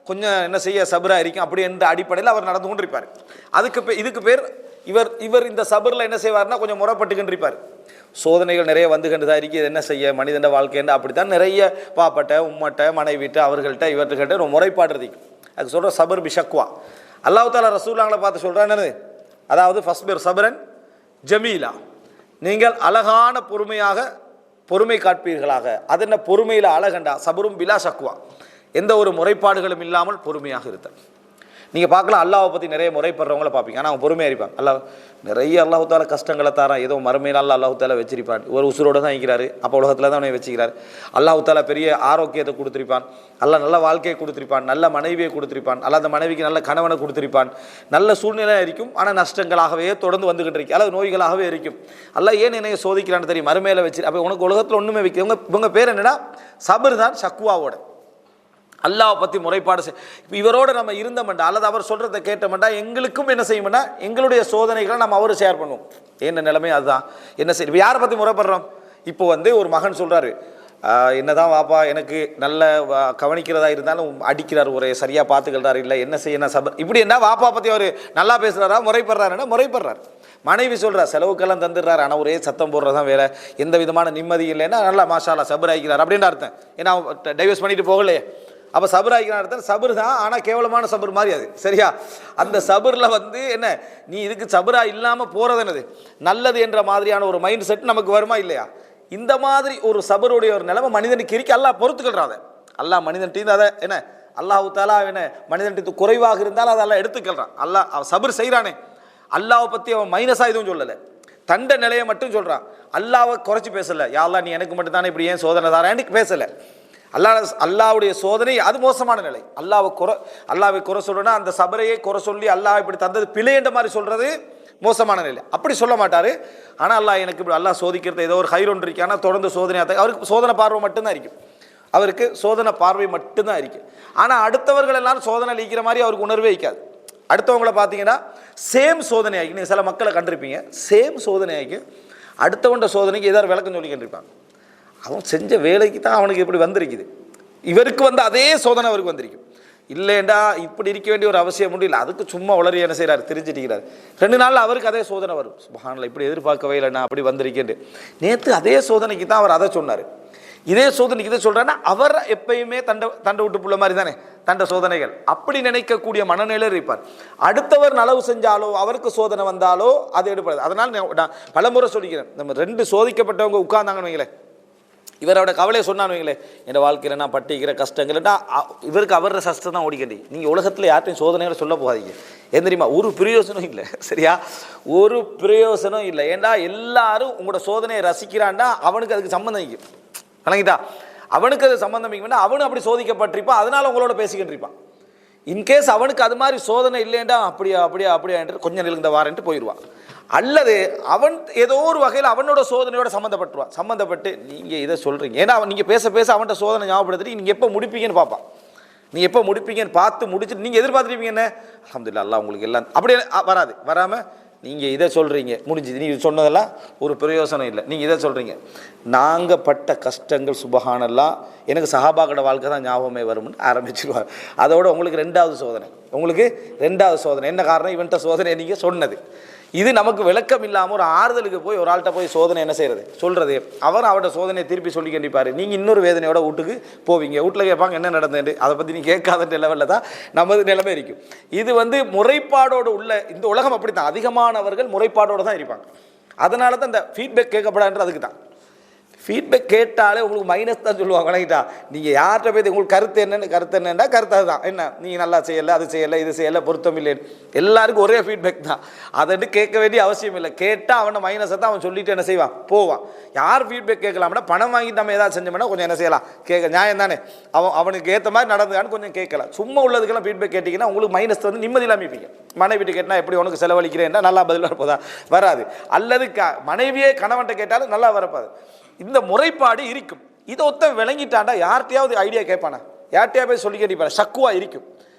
[SPEAKER 1] கொஞ்சம் என்ன செய்ய சபராக இருக்கும். அப்படி என்ற அடிப்படையில் அவர் நடந்து கொண்டிருப்பார். இதுக்கு பேர் இவர் இந்த சபரில் என்ன செய்வார்னா கொஞ்சம் முறைப்பட்டுக்கின்றிருப்பார். சோதனைகள் நிறைய வந்துகிட்டு தான் இருக்குது, என்ன செய்ய மனிதன வாழ்க்கைன்னு அப்படித்தான் நிறைய பாப்பட்ட உம்மட்ட மனைவிட்ட அவர்கள்ட்ட இவர்கிட்ட ஒரு முறைப்பாடு இருக்கு. அது சொல்கிற சபர் பிஷக்வா. அல்லாஹ் தாலா ரசூலுல்லாஹ்வை பார்த்து சொல்கிறான்னு, அதாவது ஃபஸ்பிர் சபரன் ஜமீலா, நீங்கள் அழகான பொறுமை காட்பீர்களாக. அது என்ன பொறுமையில் அழகண்டா, சபரும் பிலா சக்வா, எந்த ஒரு முறைப்பாடுகளும் இல்லாமல் பொறுமையாக இருத்தல். நீங்கள் பார்க்கலாம் அல்லாஹ்வை பற்றி நிறைய முறைப்படுறவங்கள பார்ப்பீங்க, ஆனால் அவன் பொறுமையாக இருப்பான். அல்லாஹ் நிறைய அல்லாஹு தாலா கஷ்டங்களை தாரான், ஏதோ மறுமையில அல்லாஹு தாலா வச்சிருப்பான். ஒரு உசுரோடு தான் இருக்கிறாரு, அப்போ உலகத்தில் தான் அவனை வச்சுக்கிறார். அல்லாஹு தாலா பெரிய ஆரோக்கியத்தை கொடுத்துருப்பான், அல்லாஹ் நல்ல வாழ்க்கையை கொடுத்துருப்பான், நல்ல மனைவியை கொடுத்துருப்பான், அல்ல அந்த மனைவிக்கு நல்ல கணவனை கொடுத்துருப்பான், நல்ல சூழ்நிலை இருக்கும். ஆனால் நஷ்டங்களாகவே தொடர்ந்து வந்துகிட்டு இருக்கு, அல்லது நோய்களாகவே இருக்கும். அல்லாஹ் ஏன் என்னைய சோதிக்கிறான்னு தெரியும், மறுமையில வச்சு. அப்போ உனக்கு உலகத்தில் ஒன்றுமே வைக்க இவங்க பேர் என்னன்னா சபர் தான், சக்குவாவோட அல்லாஹ் பற்றி முறைப்பாடு இப்போ இவரோடு நம்ம இருந்தோம்டா, அல்லது அவர் சொல்கிறத கேட்டோம்டா, எங்களுக்கும் என்ன செய்யும்னா எங்களுடைய சோதனைகளை நம்ம அவரு ஷேர் பண்ணுவோம். என்ன நிலைமை அதுதான் என்ன செய்யும். இப்போ யாரை பற்றி முறைப்படுறோம், இப்போ வந்து ஒரு மகன் சொல்கிறாரு, என்னதான் வாப்பா எனக்கு நல்ல கவனிக்கிறதா இருந்தாலும் அடிக்கிறார், ஒரு சரியாக பார்த்துக்கிறாரு, இல்லை என்ன செய்யணும் சபர், இப்படி என்ன வாப்பா பற்றி அவர் நல்லா பேசுகிறாரா, முறைப்படுறாருன்னா முறைப்படுறாரு. மனைவி சொல்கிறார், செலவுக்கெல்லாம் தந்துடுறாரு, ஆனால் ஒரே சத்தம் போடுறதான் வேலை, எந்த விதமான நிம்மதி இல்லைன்னா நல்லா மாஷாலா சபர் ஆகிக்கிறார் அப்படின்னு அர்த்தம். ஏன்னா டைவர்ஸ் பண்ணிட்டு போகலையே, அப்போ சபர் ஆகிக்கிறான் அர்த்தம். சபர் தான், ஆனால் கேவலமான சபர் மாதிரி அது, சரியா? அந்த சபரில் வந்து என்ன, நீ இதுக்கு சபரா இல்லாமல் போகிறது என்னது நல்லது என்ற மாதிரியான ஒரு மைண்ட் செட் நமக்கு வருமா இல்லையா? இந்த மாதிரி ஒரு சபருடைய ஒரு நிலைமை மனிதனுக்கு இருக்கு. அல்லாஹ் பொறுத்துக்கிறான். அல்லாஹ் மனிதன்ட்டு அதை என்ன அல்லாஹு தாலா என்ன மனிதன்ட்டு குறைவாக இருந்தாலும் அதெல்லாம் எடுத்துக்கிறான். அல்லாஹ் அவன் சபர் செய்கிறானே, அல்லாவை பற்றி அவன் மைனஸாக எதுவும் சொல்லலை, தண்ட நிலையை மட்டும் சொல்கிறான். அல்லாவை குறைச்சி பேசலை, யா அல்லாஹ் நீ எனக்கு மட்டும் தானே இப்படி ஏன் சோதனை தாரான்னு பேசலை. அல்லாவுடைய சோதனை அது மோசமான நிலை. அல்லாவை குறை சொல்றனா அந்த சபரையை குறை சொல்லி அல்லாஹ் இப்படி தந்தது பிழை என்ற மாதிரி சொல்றது மோசமான நிலை. அப்படி சொல்ல மாட்டாரு. ஆனால் அல்லாஹ் எனக்கு இப்படி அல்லாஹ் சோதிக்கிறது ஏதோ ஒரு ஹைர் ஒன்று இருக்கு, ஆனால் தொடர்ந்து சோதனையாக அவருக்கு சோதனை பார்வை மட்டும்தான் இருக்கும், அவருக்கு சோதனை பார்வை மட்டும்தான் இருக்கு. ஆனால் அடுத்தவர்கள் எல்லாரும் சோதனை அளிக்கிற மாதிரி அவருக்கு உணர்வே வைக்காது. அடுத்தவங்களை பார்த்தீங்கன்னா சேம் சோதனை ஆகி, நீங்கள் சில மக்களை கண்டிருப்பீங்க, சேம் சோதனை ஆகி அடுத்தவண்ட சோதனைக்கு ஏதாவது விளக்கம் சொல்லிக்கிட்டு இருப்பாங்க. அவன் செஞ்ச வேலைக்கு தான் அவனுக்கு இப்படி வந்திருக்குது, இவருக்கு வந்து அதே சோதனை அவருக்கு வந்திருக்கும். இல்லைண்டா இப்படி இருக்க வேண்டிய ஒரு அவசியம் முடியல, அதுக்கு சும்மா உளறி என்ன செய்கிறார், தெரிஞ்சுட்டிக்கிறார். 2 நாளில் அவருக்கு அதே சோதனை வரும். சுப்ஹானல்லாஹ் இப்படி எதிர்பார்க்கவே இல்லைண்ணா அப்படி வந்திருக்கேன். நேற்று அதே சோதனைக்கு தான் அவர் அதை சொன்னார், இதே சோதனைக்கு இதை சொல்கிறேன்னா அவர் எப்பயுமே தண்டை விட்டு புள்ள மாதிரி தானே தண்ட சோதனைகள், அப்படி நினைக்கக்கூடிய மனநிலையில் இருப்பார். அடுத்தவர் நலவு செஞ்சாலோ அவருக்கு சோதனை வந்தாலோ அது எடுப்படாது. அதனால் நான் பலமுறை சொல்லிக்கிறேன், நம்ம 2 சோதிக்கப்பட்டவங்க உட்கார்ந்தாங்கன்னு வைங்களேன், இவரோட கவலையை சொன்னான்னு வைங்களேன், என் வாழ்க்கையில் நான் பட்டிக்கிற கஷ்டங்கள்னா இவருக்கு அவரோட கஷ்டம் தான் ஓடிக்கண்டி. நீங்கள் உலகத்தில் யார்ட்டையும் சோதனைகளை சொல்ல போகாதீங்க. ஏன் தெரியுமா, ஒரு பிரயோசனம் இல்லை, சரியா? ஒரு பிரயோசனம் இல்லை. ஏன்னா எல்லாரும் உங்களோட சோதனையை ரசிக்கிறான்டா அவனுக்கு அதுக்கு சம்மந்தம் வைக்கும், வணங்கிட்டா அவனுக்கு அது சம்மந்தம் வைக்கும்னா அவனும் அப்படி சோதிக்கப்பட்டிருப்பான், அதனால உங்களோட பேசிக்கிட்டு இருப்பான். இன்கேஸ் அவனுக்கு அது மாதிரி சோதனை இல்லைண்டா அப்படியா கொஞ்சம் நிலந்த வாரன்ட்டு போயிடுவான். அல்லது அவன் ஏதோ ஒரு வகையில் அவனோட சோதனையோட சம்மந்தப்பட்டு நீங்கள் இதை சொல்கிறீங்க, ஏன்னா நீங்கள் பேச அவன்கிட்ட சோதனை ஞாபகப்படுத்திட்டு நீங்கள் எப்போ முடிப்பீங்கன்னு பார்ப்பான். நீங்கள் எப்போ முடிப்பீங்கன்னு பார்த்து முடிச்சுட்டு நீங்கள் எதிர்பார்த்துருப்பீங்க என்ன, அல்ஹம்துலில்லாஹ் அல்லாஹ் உங்களுக்கு எல்லாம் அப்படியே வராமல் நீங்கள் இதை சொல்கிறீங்க, முடிஞ்சுது. நீங்கள் சொன்னதெல்லாம் ஒரு பிரயோசனம் இல்லை, நீங்கள் இதை சொல்கிறீங்க. நாங்கள் பட்ட கஷ்டங்கள் சுபஹானல்லாஹ், எனக்கு சஹாபாக்களோட வாழ்க்கை தான் ஞாபகமே வரும்னு ஆரம்பிச்சிருவார். அதோட உங்களுக்கு 2வது சோதனை, என்ன காரணம், இவன்கிட்ட சோதனை நீங்கள் சொன்னது. இது நமக்கு விளக்கம் இல்லாமல் ஒரு ஆறுதலுக்கு போய் ஒரு ஆள்கிட்ட போய் சோதனை என்ன செய்கிறது சொல்கிறது, அவர் அவரோட சோதனையை திருப்பி சொல்லி கண்டிப்பார். நீங்கள் இன்னொரு வேதனையோட வீட்டுக்கு போவீங்க, வீட்டில் கேட்பாங்க என்ன நடந்தது, அதை பற்றி நீ கேட்காத லெவலில் தான் நமது நிலைமை இருக்கும். இது முறைப்பாடோடு உள்ள இந்த உலகம் அப்படி தான், அதிகமானவர்கள் முறைப்பாடோடு தான் இருப்பாங்க. அதனால தான் இந்த ஃபீட்பேக் கேட்கப்படாதுன்றது அதுக்கு தான். ஃபீட்பேக் கேட்டாலே உங்களுக்கு மைனஸ் தான் சொல்லுவாங்க. வணங்கிட்டா நீங்கள் யார்கிட்ட போய் உங்களுக்கு கருத்து என்னென்னா கருத்து அதுதான், என்ன நீங்கள் நல்லா செய்யலை, அது செய்யலை, இது செய்யலை, பொருத்தம் இல்லைன்னு எல்லாருக்கும் ஒரே ஃபீட்பேக் தான். அதை கேட்க வேண்டிய அவசியம் இல்லை. கேட்டால் அவனை மைனஸை தான் அவன் சொல்லிட்டு என்ன செய்வான், போவான். யார் ஃபீட்பேக் கேட்கலாம்னா பணம் வாங்கிட்டு நம்ம ஏதாவது செஞ்சோம்னா கொஞ்சம் என்ன செய்யலாம், கேட்க நியாயம் தானே, அவனுக்கு ஏற்ற மாதிரி நடந்துக்கான்னு கொஞ்சம் கேட்கலாம். சும்மா உள்ளதுக்கெல்லாம் ஃபீட்பேக் கேட்டிங்கன்னா உங்களுக்கு மைனஸ் நிம்மதி இல்லாமல் இருப்பீங்க. மனைவிட்டு கேட்டால் எப்படி உனக்கு செலவழிக்கிறேன்னா நல்லா பதில் வரப்போதா, வராது. அல்லது மனைவியே கணவன்கிட்ட கேட்டாலும் நல்லா வரப்பாது. இந்த முறைப்பாடு இருக்கும். இதை ஒத்த விளங்கிட்டாண்டா யார்கிட்டையாவது ஐடியா கேட்பானா, யார்கிட்டையா போய் சொல்லி கேட்டிப்பான, சக்குவா இருக்கும்.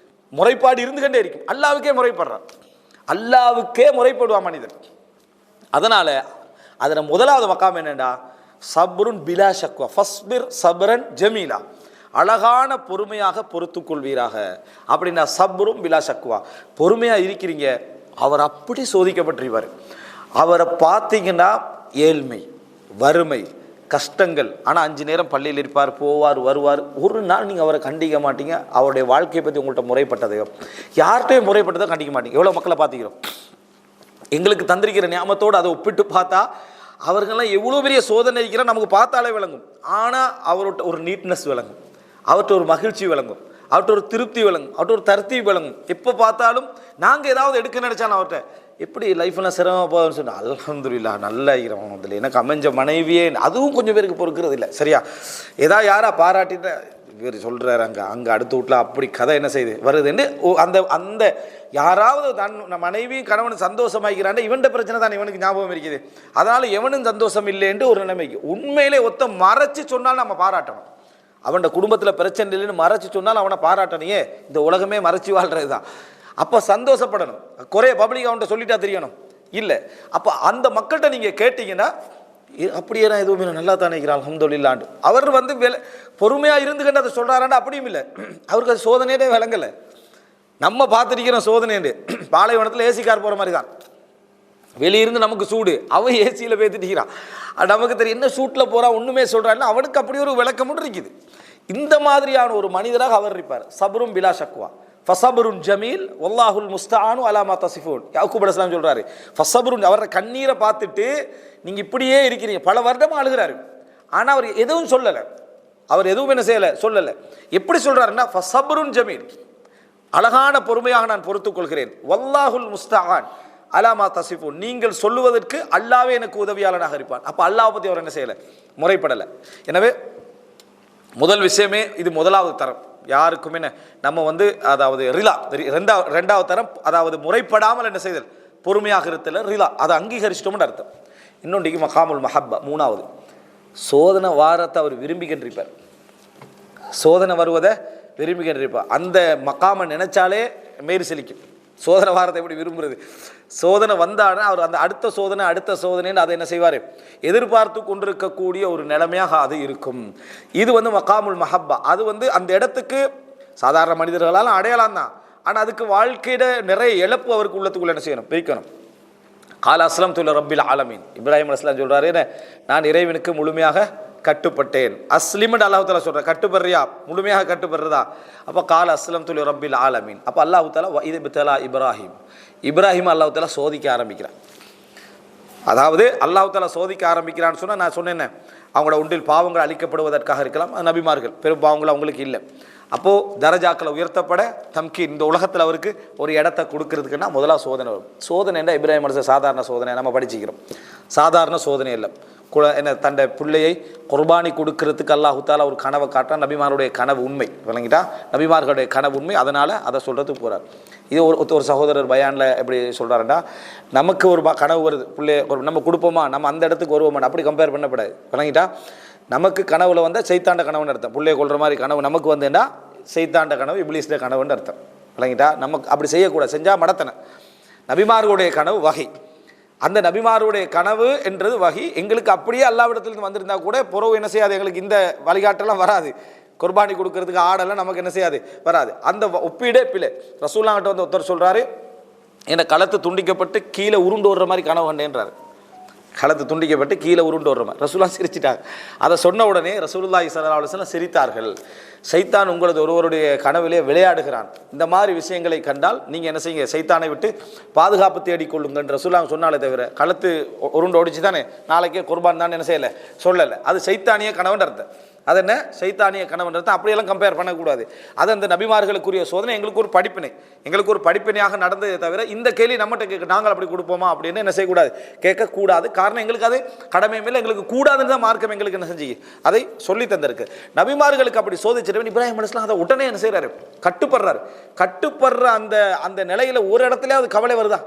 [SPEAKER 1] முறைப்பாடு இருந்துகிட்டே இருக்கும். அல்லாவுக்கே முறைப்படுறான், அல்லாவுக்கே முறைப்படுவான் மனிதன். அதனால அதில் முதலாவது மக்காம் என்னண்டா, சப்ருன் பிலா ஷக்வா, ஃபஸ்பிர் சப்ரன் ஜமீலா, அழகான பொறுமையாக பொறுத்து கொள்வீராக. அப்படின்னா சப்ரும் பிலா ஷக்வா, பொறுமையாக இருக்கிறீங்க. அவர் அப்படி சோதிக்கப்பட்டிருப்பார். அவரை பார்த்தீங்கன்னா ஏழ்மை, வறுமை, கஷ்டங்கள், ஆனால் 5 நேரம் பள்ளியில் இருப்பார், போவார், வருவார். ஒரு நாள் நீங்கள் அவரை கண்டிக்க மாட்டீங்க. அவருடைய வாழ்க்கையை பற்றி உங்கள்கிட்ட முறைப்பட்டதையோ யார்கிட்டையும் முறைப்பட்டதை கண்டிக்க மாட்டீங்க. எவ்வளோ மக்களை பார்த்துக்கிறோம். எங்களுக்கு தந்திருக்கிற ஞாபகத்தோடு அதை ஒப்பிட்டு பார்த்தா அவர்களெல்லாம் எவ்வளோ பெரிய சோதனை இருக்கிறால் நமக்கு பார்த்தாலே விளங்கும். ஆனால் அவர்கிட்ட ஒரு நீட்னஸ் விளங்கும், அவர்கிட்ட ஒரு மகிழ்ச்சி விளங்கும், அவர்கிட்ட ஒரு திருப்தி விளங்கும், அவர்கிட்ட ஒரு தர்த்தீப் விளங்கும். எப்போ பார்த்தாலும் நாங்கள் ஏதாவது எடுக்க நினச்சாலும் அவர்கிட்ட எப்படி லைஃப்லாம் சிரமமாக போகுதுன்னு சொன்னால் அல்ஹம்துலில்லாஹ் நல்லா இருக்கிறோம். அதில் எனக்கு அமைஞ்ச மனைவியே, அதுவும் கொஞ்சம் பேருக்கு பொறுக்கிறது இல்லை. சரியா, ஏதாவது யாரா பாராட்டிட்டு இவர் சொல்கிறாரு அங்கே அடுத்த வீட்டில் அப்படி கதை என்ன செய்யுது வருதுன்னு அந்த அந்த யாராவது தன் மனைவியும் கணவனும் சந்தோஷமாக்கிறான், இவன்ட பிரச்சனை தான் இவனுக்கு ஞாபகம் இருக்குது. அதனால் எவனும் சந்தோஷம் இல்லைன்ட்டு ஒரு நிலைமைக்கு உண்மையிலே ஒத்த மறைச்சி சொன்னால் நம்ம பாராட்டணும். அவனோட குடும்பத்தில் பிரச்சனை இல்லைன்னு மறைச்சி சொன்னால் அவனை பாராட்டணையே. இந்த உலகமே மறைச்சி வாழ்கிறது தான். அப்போ சந்தோஷப்படணும். குறைய பப்ளிக் அவன்கிட்ட சொல்லிட்டா தெரியணும் இல்லை. அப்போ அந்த மக்கள்கிட்ட நீங்கள் கேட்டிங்கன்னா அப்படியே நான் எதுவுமே நல்லா தானே இருக்கிறான் அல்ஹம்துலில்லாஹ். அவர் பொறுமையாக இருந்துக்கிட்டு அதை சொல்கிறாராண்டா அப்படியும் இல்லை. அவருக்கு அது சோதனையே விளங்கலை. நம்ம பார்த்துருக்கிறோம் சோதனைன்னு. பாலைவனத்தில் ஏசி கார் போகிற மாதிரி தான். வெளியிருந்து நமக்கு சூடு, அவன் ஏசியில் பேத்துட்டிக்கிறான். நமக்கு தெரியும் என்ன சூட்டில் போகிறான் ஒன்றுமே சொல்கிறான்னு அவனுக்கு அப்படி ஒரு விளக்கமும் இருக்குது. இந்த மாதிரியான ஒரு மனிதராக அவர் இருப்பார். சபரும் பிலா ஷக்வா, ஃபசபருன் ஜமீல் வல்லாஹுல் முஸ்தஆனு அலா மா தசிஃபூன். யாக்கூப் அலைஹிஸ்ஸலாம் சொல்றாரு, ஃபசபருன், அவர கண்ணீரை பார்த்துட்டு நீங்க இப்படியே இருக்கிறீங்க. பல வருடமா அழுகிறாரு, ஆனா அவர் எதுவும் சொல்லலை. அவர் எதுவும் என்ன செய்யலை, சொல்லலை. எப்படி சொல்றாருன்னா ஃபசபருன் ஜமீல், அழகான பொறுமையாக நான் பொறுத்துக் கொள்கிறேன். வல்லாஹுல் முஸ்தஆன் அலா மா தசிஃபூன், நீங்கள் சொல்லுவதற்கு அல்லாவே எனக்கு உதவியாளனாக இருப்பான். அப்ப அல்லாஹ் பத்தி அவர் என்ன செய்யலை, முறைப்படலை. எனவே முதல் விஷயமே இது முதலாவது தரம். யாருக்குமே நம்ம அதாவது ரிலா, ரெண்டாவது தரம் அதாவது முறைப்படாமல் என்ன செய்தல், பொறுமையாக இருத்தல ரிலா, அதை அங்கீகரிச்சிட்டோம்னு அர்த்தம். இன்னொன்றைக்கு மகாமுல் மஹப்பா, மூணாவது சோதனை வாரத்தை அவர் விரும்பிக்கின்றிருப்பார். சோதனை வருவதை விரும்பிக்கின்றிருப்பார். அந்த மகாமை நினைச்சாலே மேறு செலிக்கும். சோதனை வாரத்தை எப்படி விரும்புறது, சோதனை வந்தானா அவர் அந்த அடுத்த சோதனைன்னு அதை என்ன செய்வார், எதிர்பார்த்து கொண்டிருக்கக்கூடிய ஒரு நிலைமையாக அது இருக்கும். இது மகாமுல் மஹப்பா. அது அந்த இடத்துக்கு சாதாரண மனிதர்களால் அடையாளம் தான். ஆனால் அதுக்கு வாழ்க்கையிட நிறைய இழப்பு அவருக்கு உள்ளத்துக்குள்ள என்ன செய்யணும், பிரிக்கணும். கால அஸ்லம் துல்ல ரப்பில் ஆலமீன், இப்ராஹிம் அலைஹிஸ்ஸலாம் சொல்றாரு, நான் இறைவனுக்கு முழுமையாக கட்டுப்பட்டேன். அஸ்லிம்னு அல்லாஹ் தஆலா சொல்ற, கட்டுப்படுறியா, முழுமையாக கட்டுப்படுறதா? அப்போ கால அஸ்லம் துல்ல ரப்பில் ஆலமீன். அப்போ அல்லாஹ் தஆலா இது பித்தலா இப்ராஹிம் அல்லாஹ் தஆலா சோதிக்க ஆரம்பிக்கிறான். அதாவது அல்லாஹ் தஆலா சோதிக்க ஆரம்பிக்கிறான்னு சொன்னால் நான் சொன்னேன், அவங்களோட ஒன்றில் பாவங்கள் அழிக்கப்படுவதற்காக இருக்கலாம். நபிமார்கள் பெரும் பாவங்கள் அவங்களுக்கு இல்லை. அப்போது தரஜாக்களை உயர்த்தப்பட தம்கீன், இந்த உலகத்தில் அவருக்கு ஒரு இடத்த கொடுக்கறதுக்குன்னா முதலாக சோதனை வரும். சோதனை என்ன, இப்ராஹிம் அலைஹிஸ்ஸலாம் சாதாரண சோதனை நம்ம படிச்சுக்கிறோம், சாதாரண சோதனை இல்லை. என்ன தன்னை பிள்ளையை குர்பானி கொடுக்கறதுக்கு அல்லாஹ் தஆலா ஒரு கனவை காட்டுறான். நபிமாருடைய கனவு உண்மை, விளங்கிட்டா, நபிமார்களுடைய கனவு உண்மை, அதனால் அதை சொல்கிறதுக்கு போகிறார். இது ஒரு சகோதரர் பயானில் எப்படி சொல்கிறாருன்னா, நமக்கு ஒரு கனவு வருது, பிள்ளைய நம்ம கொடுப்போமா, நம்ம அந்த இடத்துக்கு வருவோமா, அப்படி கம்பேர் பண்ணப்படாது. விளங்கிட்டா, நமக்கு கனவுல சைத்தாண்ட கனவுன்னு அர்த்தம். பிள்ளைய கொள்கிற மாதிரி கனவு நமக்கு வந்தேன்னா சைத்தாண்ட கனவு, இப்லீஸ்ட கனவுன்னு அர்த்தம். விளங்கிட்டா, நமக்கு அப்படி செய்யக்கூடாது, செஞ்சால் மடத்தனை. நபிமார்களுடைய கனவு வகை, அந்த நபிமாருடைய கனவு என்றது வகி. எங்களுக்கு அப்படியே அல்லாஹ்விடத்திலிருந்து வந்திருந்தா கூட புறவு என்ன செய்யாது, எங்களுக்கு இந்த வழிகாட்டெல்லாம் வராது. குர்பானி கொடுக்கறதுக்கு ஆடெல்லாம் நமக்கு என்ன செய்யாது, வராது. அந்த ஒப்பீடே பிள்ளை. ரசூலுல்லாஹ்கிட்ட ஒருத்தர் சொல்கிறாரு, ஏன்னா களத்து துண்டிக்கப்பட்டு கீழே உருண்டு வர்ற மாதிரி கனவு கண்டேன்றார். களத்து துண்டிக்கப்பட்டு கீழே உருண்டு வர்ற மாதிரி. ரசூலுல்லாஹ் சிரிச்சிட்டாங்க. அதை சொன்ன உடனே ரசூலுல்லாஹி ஸல்லல்லாஹு அலைஹி வஸல்லம் சிரித்தார்கள். சைத்தான் உங்களது ஒருவருடைய கனவிலே விளையாடுகிறான், இந்த மாதிரி விஷயங்களை கண்டால் நீங்கள் என்ன செய்யுங்க, சைத்தானை விட்டு பாதுகாப்பு தேடிக்கொள்ளுங்கன்ற ரசூலுல்லாஹ் சொன்னாலே தவிர களத்து உருண்டு ஓடிச்சு தானே நாளைக்கே குர்பான் தான் என்ன செய்யலை சொல்லலை. அது சைத்தானிய கனவுன்ற அர்த்தம். அது என்ன சைத்தானிய கனவுன்றது அப்படியெல்லாம் கம்பேர் பண்ணக்கூடாது. அது அந்த நபிமார்களுக்குரிய சோதனை எங்களுக்கு ஒரு படிப்பினை, எங்களுக்கு ஒரு படிப்பினையாக நடந்ததை தவிர இந்த கேள்வி நம்மகிட்ட கேட்க நாங்கள் அப்படி கொடுப்போமா அப்படின்னு என்ன செய்யக்கூடாது, கேட்கக்கூடாது. காரணம் எங்களுக்கு அது கடமையும் இல்லை, எங்களுக்கு கூடாதுன்னு தான் மார்க்கம் எங்களுக்கு என்ன செஞ்சு அதை சொல்லி தந்திருக்கு. நபிமார்களுக்கு அப்படி சோதிச்சிருவேன் இப்ராஹிம் அலைஹிஸ்ஸலாம் அதை உடனே என்ன செய்யறாரு, கட்டுப்படுற அந்த அந்த நிலையில ஒரு இடத்துல அது கவலை வருதா?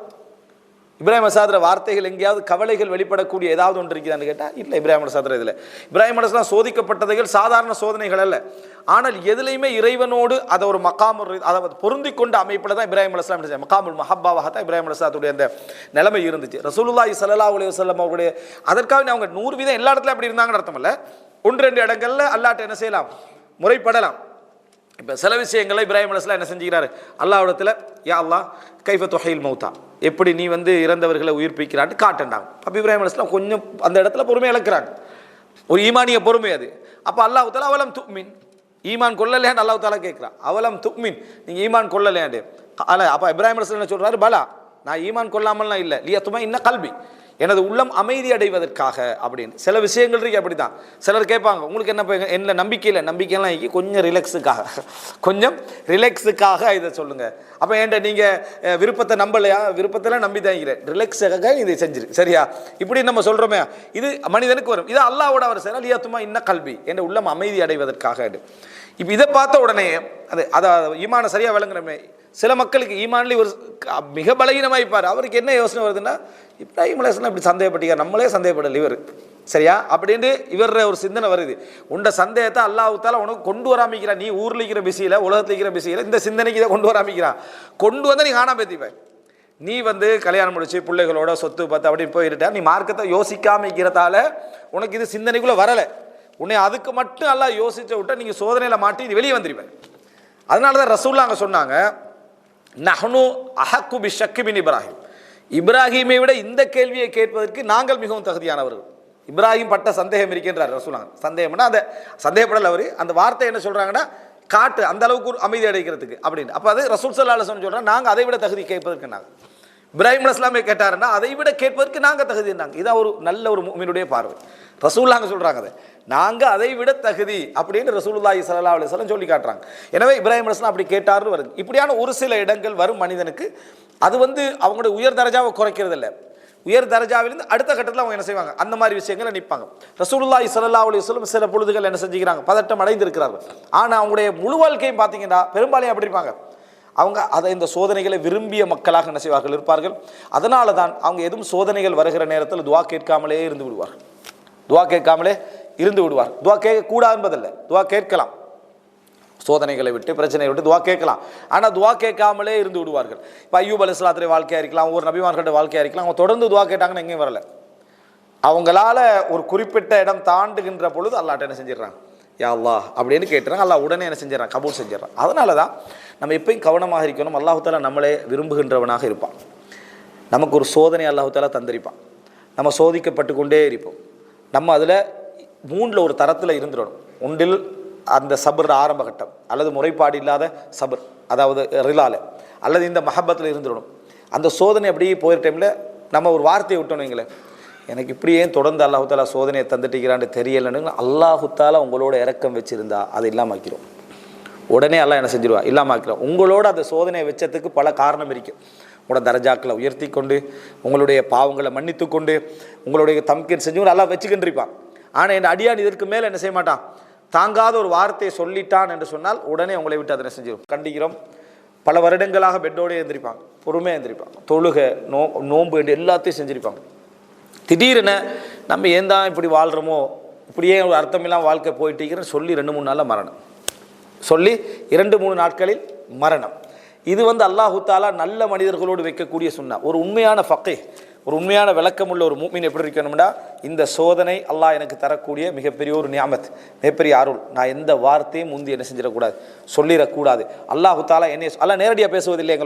[SPEAKER 1] இப்ராஹிம் அலைஹிஸ்ஸலாத்துற வார்த்தைகள் எங்கேயாவது கவலைகள் வெளிப்படக்கூடிய ஏதாவது ஒன்று இருக்குதான்னு கேட்டால் இல்லை. இப்ராஹிம் அலைஹிஸ்ஸலாம் இதில் இப்ராஹிம் அலைஹிஸ்ஸலாம் சோதிக்கப்பட்டதைகள் சாதாரண சோதனைகள் அல்ல. ஆனால் எதுலையுமே இறைவனோடு அதை ஒரு மகாமுல் அதாவது பொருந்தி கொண்ட அமைப்பில் தான் இப்ராஹிம் அலைஹிஸ்ஸலாம் மகாமுல் மஹப்பாவாக தான் இப்ராஹிம் அலைஹிஸ்ஸலாத்துடைய அந்த நிலைமை இருந்துச்சு. ரசூலுல்லாஹி ஸல்லல்லாஹு அலைஹி வஸல்லம் அவருடைய அதற்காக அவங்க 100% எல்லா இடத்துலையும் அப்படி இருந்தாங்கன்னு அர்த்தம் இல்லை. 1-2 இடங்கள்ல அல்லாஹ்ட்ட என்ன செய்யலாம், முறைப்படலாம். இப்போ சில விஷயங்களை இப்ராஹிம் அலைஹிஸ்ஸலாம் என்ன செஞ்சுக்கிறாரு, அல்லாஹ்விடத்தில் யா அல்லாஹ் கைஃப துஹைல் மௌத்தா, எப்படி நீ இறந்தவர்களை உயிர்ப்பிக்கிறான்னு காட்டுண்டாங்க. அப்போ இப்ராஹிம் அலைஹிஸ்ஸலாம் கொஞ்சம் அந்த இடத்துல பொறுமை இழக்கிறாங்க, ஒரு ஈமானிய பொறுமை அது. அப்போ அல்லாஹ் தஆலா அவலம் துமின், ஈமான் கொள்ளலையான்னு அல்லாஹ் தஆலா கேட்குறான். அவலம் துமின், நீங்கள் ஈமான் கொள்ளலையாண்டு. அப்போ இப்ராஹிம் அலைஹிஸ்ஸலாம் என்ன சொல்கிறாரு, பலா நான் ஈமான் கொள்ளாமல்லாம் இல்லை, லியத்துமா இன்ன கல்வி, எனது உள்ளம் அமைதி அடைவதற்காக அப்படின்னு. சில விஷயங்கள் இருக்கு அப்படி தான். சிலர் கேட்பாங்க உங்களுக்கு என்ன நம்பிக்கையெல்லாம் கொஞ்சம் ரிலாக்ஸுக்காக இதை சொல்லுங்க. அப்போ ஏன்டா நீங்கள் விருப்பத்தை நம்பலையா, விருப்பத்தெல்லாம் நம்பி தாங்கிறேன், ரிலாக்ஸுக்காக இதை செஞ்சிரு சரியா, இப்படி நம்ம சொல்கிறோமே, இது மனிதனுக்கு வரும். இது அல்லாஹ்வோட அவர் செய்யலாம், லியத்துமா இன்ன கல்வி, என் உள்ளம் அமைதி அடைவதற்காக. இப்போ இதை பார்த்த உடனே அதை ஈமான சரியாக விளங்குறமே. சில மக்களுக்கு ஈமான்லி ஒரு மிக பலகீனமாக இருப்பார், அவருக்கு என்ன யோசனை வருதுன்னா இப்ராஹிம் அலைஹிஸ்ஸலாம் இப்படி சந்தேகப்பட்டீங்க, நம்மளே சந்தேகப்படலை இவர் சரியா அப்படின்னு இவர ஒரு சிந்தனை வருது. உண்ட சந்தேகத்தை அல்லாஹ் தஆலா உனக்கு கொண்டு வராமிக்கிறான். நீ ஊரில் இருக்கிற பிஸியில், உலகத்தில் இருக்கிற பிஸியில் இந்த சிந்தனைக்கு இதை கொண்டு வராமிக்கிறான். கொண்டு வந்தால் நீ காணாம பேத்திப்ப. நீ கல்யாணம் முடிச்சு பிள்ளைகளோட சொத்து பார்த்து அப்படின்னு போயிருட்டா, நீ மார்க்கத்தை யோசிக்காம இருக்கிறதால உனக்கு இது சிந்தனைக்குள்ளே வரலை. உன்னை அதுக்கு மட்டும் அல்லாஹ் யோசிச்ச விட்டா நீங்கள் சோதனையில் மாட்டி இது வெளியே வந்துருப்பேன். அதனால தான் ரசூலுல்லாஹ் அங்கே சொன்னாங்க, நஹ்னு அஹக்கு பி ஷக்கி பின் இப்ராஹிம், இப்ராஹிமை விட இந்த கேள்வியை கேட்பதற்கு நாங்கள் மிகவும் தகுதியானவர்கள். இப்ராஹிம் பட்ட சந்தேகம் இருக்கின்றார் ரசூலுல்லாஹ். சந்தேகம்னா அந்த சந்தேகப்படல அவர், அந்த வார்த்தை என்ன சொல்றாங்கன்னா காட்டு அந்த அளவுக்கு ஒரு அமைதி அடைக்கிறதுக்கு அப்படின்னு. அப்போ அது ரசூல் ஸல்லல்லாஹு அலைஹி வஸல்லம் சொல்றாங்க, நாங்கள் அதை விட தகுதி கேட்பதற்கு நாங்கள். இப்ராஹிம் அலைஹிஸ்ஸலாமே கேட்டாருன்னா அதை விட கேட்பதற்கு நாங்கள் தகுதினாங்க. இதான் ஒரு நல்ல ஒரு முஃமினுடைய பார்வை. ரசூலுல்லாஹ் சொல்றாங்க அதை நாங்கள் அதை விட தகுதி அப்படின்னு ரசூலுல்லாஹி ஸல்லல்லாஹு அலைஹி வஸல்லம் சொல்லி காட்டுறாங்க. எனவே இப்ராஹிம் அலைஹிஸ்ஸலாம் அப்படி கேட்டார்னு வருது. இப்படியான ஒரு சில இடங்கள் வரும் மனிதனுக்கு. அது அவங்களுடைய உயர் தரஜாவை குறைக்கிறது இல்லை, உயர் தரஜாவிலிருந்து அடுத்த கட்டத்தில் அவங்க என்ன செய்வாங்க, அந்த மாதிரி விஷயங்களை நிற்பாங்க. ரசூலுல்லாஹி ஸல்லல்லாஹு அலைஹி வஸல்லம் சில பொழுதுகள் என்ன செஞ்சுக்கிறாங்க, பதட்டம் அடைந்திருக்கிறார்கள். ஆனால் அவங்களுடைய முழு வாழ்க்கையும் பார்த்தீங்கன்னா பெரும்பாலும் எப்படி இருப்பாங்க, அவங்க அதை இந்த சோதனைகளை விரும்பிய மக்களாக என்ன செய்வார்கள் இருப்பார்கள். அதனால தான் அவங்க எதுவும் சோதனைகள் வருகிற நேரத்தில் துவா கேட்காமலே இருந்து விடுவார்கள். துவா கேட்காமலே இருந்து விடுவார். துவா கேட்கக்கூடாது என்பதில்லை, துவா கேட்கலாம், சோதனைகளை விட்டு பிரச்சனையை விட்டு துவா கேட்கலாம். ஆனால் துவா கேட்காமலே இருந்து விடுவார்கள். இப்போ அய்யூப் அலைஹிஸ்ஸலாத்துடைய வாழ்க்கையாக இருக்கலாம், ஒரு நபிமார்களுடைய வாழ்க்கையாக இருக்கலாம், அவங்க தொடர்ந்து துவா கேட்டாங்கன்னு எங்கேயும் வரல. அவங்களால ஒரு குறிப்பிட்ட இடம் தாண்டுகின்ற பொழுது அல்லாஹ்ட்ட என்ன செஞ்சிடறாங்க, யா அல்லாஹ் அப்படின்னு கேட்டுறாங்க. அல்லாஹ் உடனே என்ன செஞ்சிடறான், கபூல் செஞ்சிடறான். அதனால தான் நம்ம எப்பயும் கவனமாக இருக்கணும். அல்லாஹ் தஆலா நம்மளே விரும்புகின்றவனாக இருப்பான். நமக்கு ஒரு சோதனை அல்லாஹ் தஆலா தந்திருப்பான், நம்ம சோதிக்கப்பட்டு கொண்டே இருப்போம். நம்ம அதில் 3 ஒரு தரத்தில் இருந்துடணும். ஒன்றில் அந்த சபர் ஆரம்ப கட்டம், அல்லது முறைப்பாடு இல்லாத சபர், அதாவது ரிலால, அல்லது இந்த மஹப்பத்தில் இருந்துடணும். அந்த சோதனை அப்படியே போகிற டைமில் நம்ம ஒரு வார்த்தையை விட்டோம் வைங்களேன், எனக்கு இப்படி ஏன் தொடர்ந்து அல்லாஹு தாலா சோதனையை தந்துட்டுக்கிறான்னு தெரியலைன்னு அல்லாஹு தாலா உங்களோட இறக்கம் வச்சுருந்தா அதை இல்லாமல் ஆக்கிறோம். உடனே அல்லாஹ் என்ன செஞ்சிருவா, இல்லாமல் ஆக்கிறோம். உங்களோட அந்த சோதனையை வச்சதுக்கு பல காரணம் இருக்குது. உங்களோட தரஜாக்களை உயர்த்தி கொண்டு, உங்களுடைய பாவங்களை மன்னித்து கொண்டு, உங்களுடைய தம்கீர் செஞ்சு அல்லாஹ் வச்சுக்கின்றிருப்பான். ஆனால் என் அடியான் இதற்கு மேலே என்ன செய்ய மாட்டான், தாங்காத ஒரு வார்த்தையை சொல்லிட்டான் என்று சொன்னால் உடனே உங்களை விட்டு அதை செஞ்சிடும். கண்டிக்கிறோம். பல வருடங்களாக பெட்டோடு எழுந்திருப்பாங்க, பொறுமையாக எழுந்திருப்பாங்க, தொழுகை நோன்பு என்று எல்லாத்தையும் செஞ்சுருப்பாங்க. திடீரென நம்ம ஏன் தான் இப்படி வாழ்கிறோமோ, இப்படியே ஒரு அர்த்தமில்லாம் வாழ்க்கை போயிட்டீங்கன்னு சொல்லி 2-3 நாளில் மரணம், சொல்லி 2-3 நாட்களில் மரணம். இது அல்லாஹு தாலா நல்ல மனிதர்களோடு வைக்கக்கூடிய சுன்னா. ஒரு உண்மையான ஃபக்கீஹ், ஒரு உண்மையான விளக்கமுள்ள ஒரு மூமின் எப்படி இருக்கணும்னா, இந்த சோதனை அல்லாஹ் எனக்கு தரக்கூடிய மிகப்பெரிய ஒரு நியாமத், மிகப்பெரிய அருள். நான் எந்த வார்த்தையும் முந்தி என்ன செஞ்சிடக்கூடாது, சொல்லிடக்கூடாது. அல்லாஹு தாலா என்னை அல்லாஹ் நேரடியாக பேசுவதில்லை.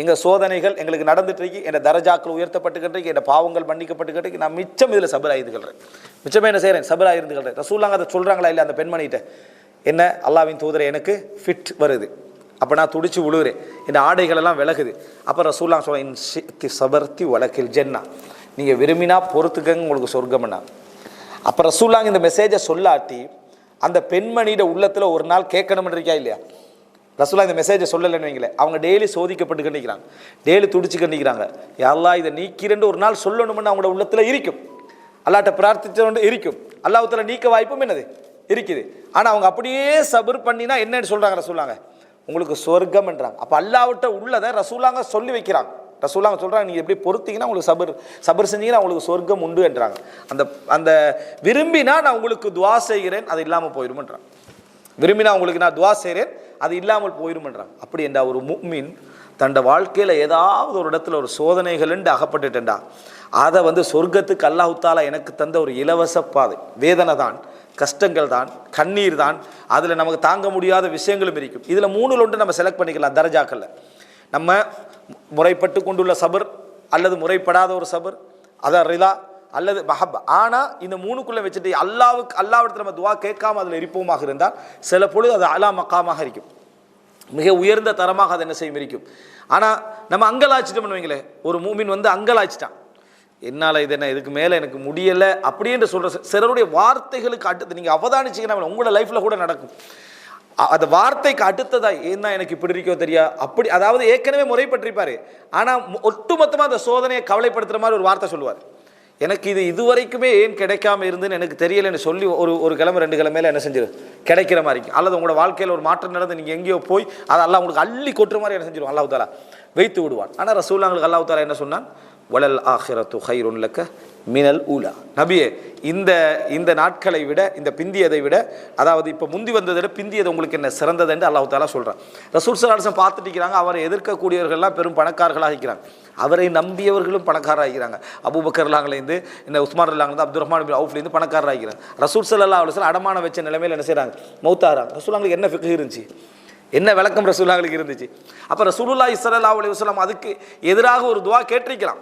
[SPEAKER 1] எங்கள் சோதனைகள் எங்களுக்கு நடந்துட்டு இருக்கு, என் தரஜாக்கள் உயர்த்தப்பட்டுக்கிட்டு, என் பாவங்கள் மன்னிக்கப்பட்டுக்கிட்டு, நான் மிச்சம் இதில் சபர் ஆயிருந்துக்கிறேன். மிச்சமே என்ன செய்கிறேன், சபர் ஆயிருந்துக்கிறேன். ரசூலுல்லாஹ் அதை சொல்கிறாங்களா இல்லை அந்த பெண்மணிகிட்ட? என்ன அல்லாஹ்வின் தூதரை எனக்கு ஃபிட் வருது, அப்போ நான் துடிச்சு விழுகிறேன், என் ஆடைகள் எல்லாம் விலகுது. அப்போ ரசூலுல்லாஹ் சொல்ல இன்ஷித்தி சபர்த்தி வலக்கில் ஜென்னா, நீங்கள் விரும்பினா பொறுத்துக்கங்க, உங்களுக்கு சொர்க்கம்னா. அப்போ ரசூலுல்லாஹ் இந்த மெசேஜை சொல்லாட்டி அந்த பெண்மணியோட உள்ளத்தில் ஒரு நாள் கேட்கணும்னு இருக்கா இல்லையா? ரசூலுல்லாஹ் இந்த மெசேஜை சொல்லலைன்னு வைங்களேன், அவங்க டெய்லி சோதிக்கப்பட்டு கண்டிக்கிறாங்க, டெய்லி துடிச்சு கண்டிக்கிறாங்க. யா அல்லாஹ் இதை நீக்கிறேன்னு ஒரு நாள் சொல்லணும்னு அவங்களோட உள்ளத்தில் இருக்கும், அல்லாஹ்ட்ட பிரார்த்திச்சோண்டு இருக்கும். அல்லாஹ் தஆலா நீக்க வாய்ப்பும் என்னது இருக்குது. ஆனால் அவங்க அப்படியே சபர் பண்ணினா என்னன்னு சொல்கிறாங்க ரசூலுல்லாஹ், உங்களுக்கு சொர்க்கம்ன்றாங்க. அப்போ அல்லாஹ்விட்ட உள்ளதை ரசூலுல்லாஹ் சொல்லி வைக்கிறாங்க. ரசூலுல்லாஹ் சொல்கிறாங்க, நீங்கள் எப்படி பொறுத்தீங்கன்னா உங்களுக்கு சபர் செஞ்சீங்கன்னா உங்களுக்கு சொர்க்கம் உண்டு என்றாங்க. அந்த விரும்பினா நான் உங்களுக்கு துவா செய்கிறேன், அது இல்லாமல் போயிடும்ன்றாங்க. விரும்பினா உங்களுக்கு நான் துவா செய்கிறேன், அது இல்லாமல் போயிடும்ன்றாங்க. அப்படி என்றா ஒரு முஃமின் தன்னோட வாழ்க்கையில் ஏதாவது ஒரு இடத்துல ஒரு சோதனைகள் அகப்பட்டுட்டேன்டா, அதை சொர்க்கத்துக்கு அல்லாஹ் தஆலா எனக்கு தந்த ஒரு இலவச பாதை. வேதனை தான், கஷ்டங்கள் தான், கண்ணீர் தான், அதில் நமக்கு தாங்க முடியாத விஷயங்களும் இருக்கும். இதில் 3ல் ஒன்று நம்ம செலக்ட் பண்ணிக்கலாம். தரஜாக்களில் நம்ம முறைப்பட்டு கொண்டுள்ள சபர் அல்லது முறைப்படாத ஒரு சபர், அதான் ரிதா அல்லது மஹப்பா. ஆனால் இந்த 3க்குள்ளே வச்சுட்டு அல்லாஹ்விடத்தில் நம்ம துவா கேட்காம அதில் இருப்போமாக இருந்தால் சில பொழுது அது அலா மக்காமாக இருக்கும், மிக உயர்ந்த தரமாக அது என்ன செய்யும் இருக்கும். ஆனால் நம்ம அங்கலாச்சிட்டோம்னு வைங்களேன், ஒரு மூமின் அங்கலாச்சிட்டான், என்னால் இது என்ன, இதுக்கு மேலே எனக்கு முடியலை அப்படின்னு சொல்கிற சிலருடைய வார்த்தைகளுக்கு அடுத்து நீங்கள் அவதானிச்சிங்கன்னா உங்களோட லைஃப்பில் கூட நடக்கும். அந்த வார்த்தைக்கு அடுத்ததா ஏன்னா எனக்கு இப்படி இருக்கோ தெரியா, அப்படி அதாவது ஏற்கனவே முறைப்பட்டிருப்பார், ஆனால் ஒட்டுமொத்தமாக அந்த சோதனையை கவலைப்படுத்துகிற மாதிரி ஒரு வார்த்தை சொல்லுவார். எனக்கு இது இதுவரைக்குமே ஏன் கிடைக்காம இருந்துன்னு எனக்கு தெரியலைன்னு சொல்லி ஒரு கிழமை 2 கிழமையில என்ன செஞ்சிடும், கிடைக்கிற மாதிரி இருக்கும். அல்லது உங்களோட வாழ்க்கையில் ஒரு மாற்றம் நடந்து நீங்கள் எங்கேயோ போய் அதை அல்லாஹ் உங்களுக்கு அள்ளி கொட்டுற மாதிரி என்ன செஞ்சிடும், அல்லாஹ் தஆலா வைத்து விடுவான். ஆனால் ரசூலுல்லாஹ் அல்லாஹ் தஆலா என்ன சொன்னான், வலல் ஆஹிரத்து ஹைருன் லக்க மினல் ஊலா. நபியே, இந்த நாட்களை விட, இந்த பிந்தியதை விட, அதாவது இப்போ முந்தி வந்ததை விட பிந்தியது உங்களுக்கு என்ன சிறந்தது என்று அல்லாஹ் தஆலா சொல்கிறான். ரசூல் ஸல்லல்லாஹு அலைஹி வஸல்லம் பார்த்துட்டு இருக்கிறாங்க, அவரை எதிர்க்கக்கூடியவர்கள்லாம் பெரும் பணக்காரர்களாக இருக்கிறாங்க, அவரை நம்பியவர்களும் பணக்காரராக இருக்கிறாங்க. அபூபக்கர்லாங்கலேருந்து இந்த உஸ்மான் ரலியல்லாஹு அப்துர் ரஹ்மான் பின் அவுஃப்லேருந்து பணக்காரராக இருக்கிறாங்க. ரசூல் ஸல்லல்லாஹு அலைஹி வஸல்லம் அடமான வச்ச நிலைமையில் என்ன செய்கிறாங்க, மௌத்தாகிறாங்க. ரசூலுல்லாஹ்க்கு என்ன ஃபிக்ஹ் இருந்துச்சு, என்ன விளக்கம் ரசூலுல்லாஹ்க்கு இருந்துச்சு? அப்போ ரசூலுல்லாஹி ஸல்லல்லாஹு அலைஹி வஸல்லம் அதுக்கு எதிராக ஒரு துவா கேட்டிருக்கலாம்,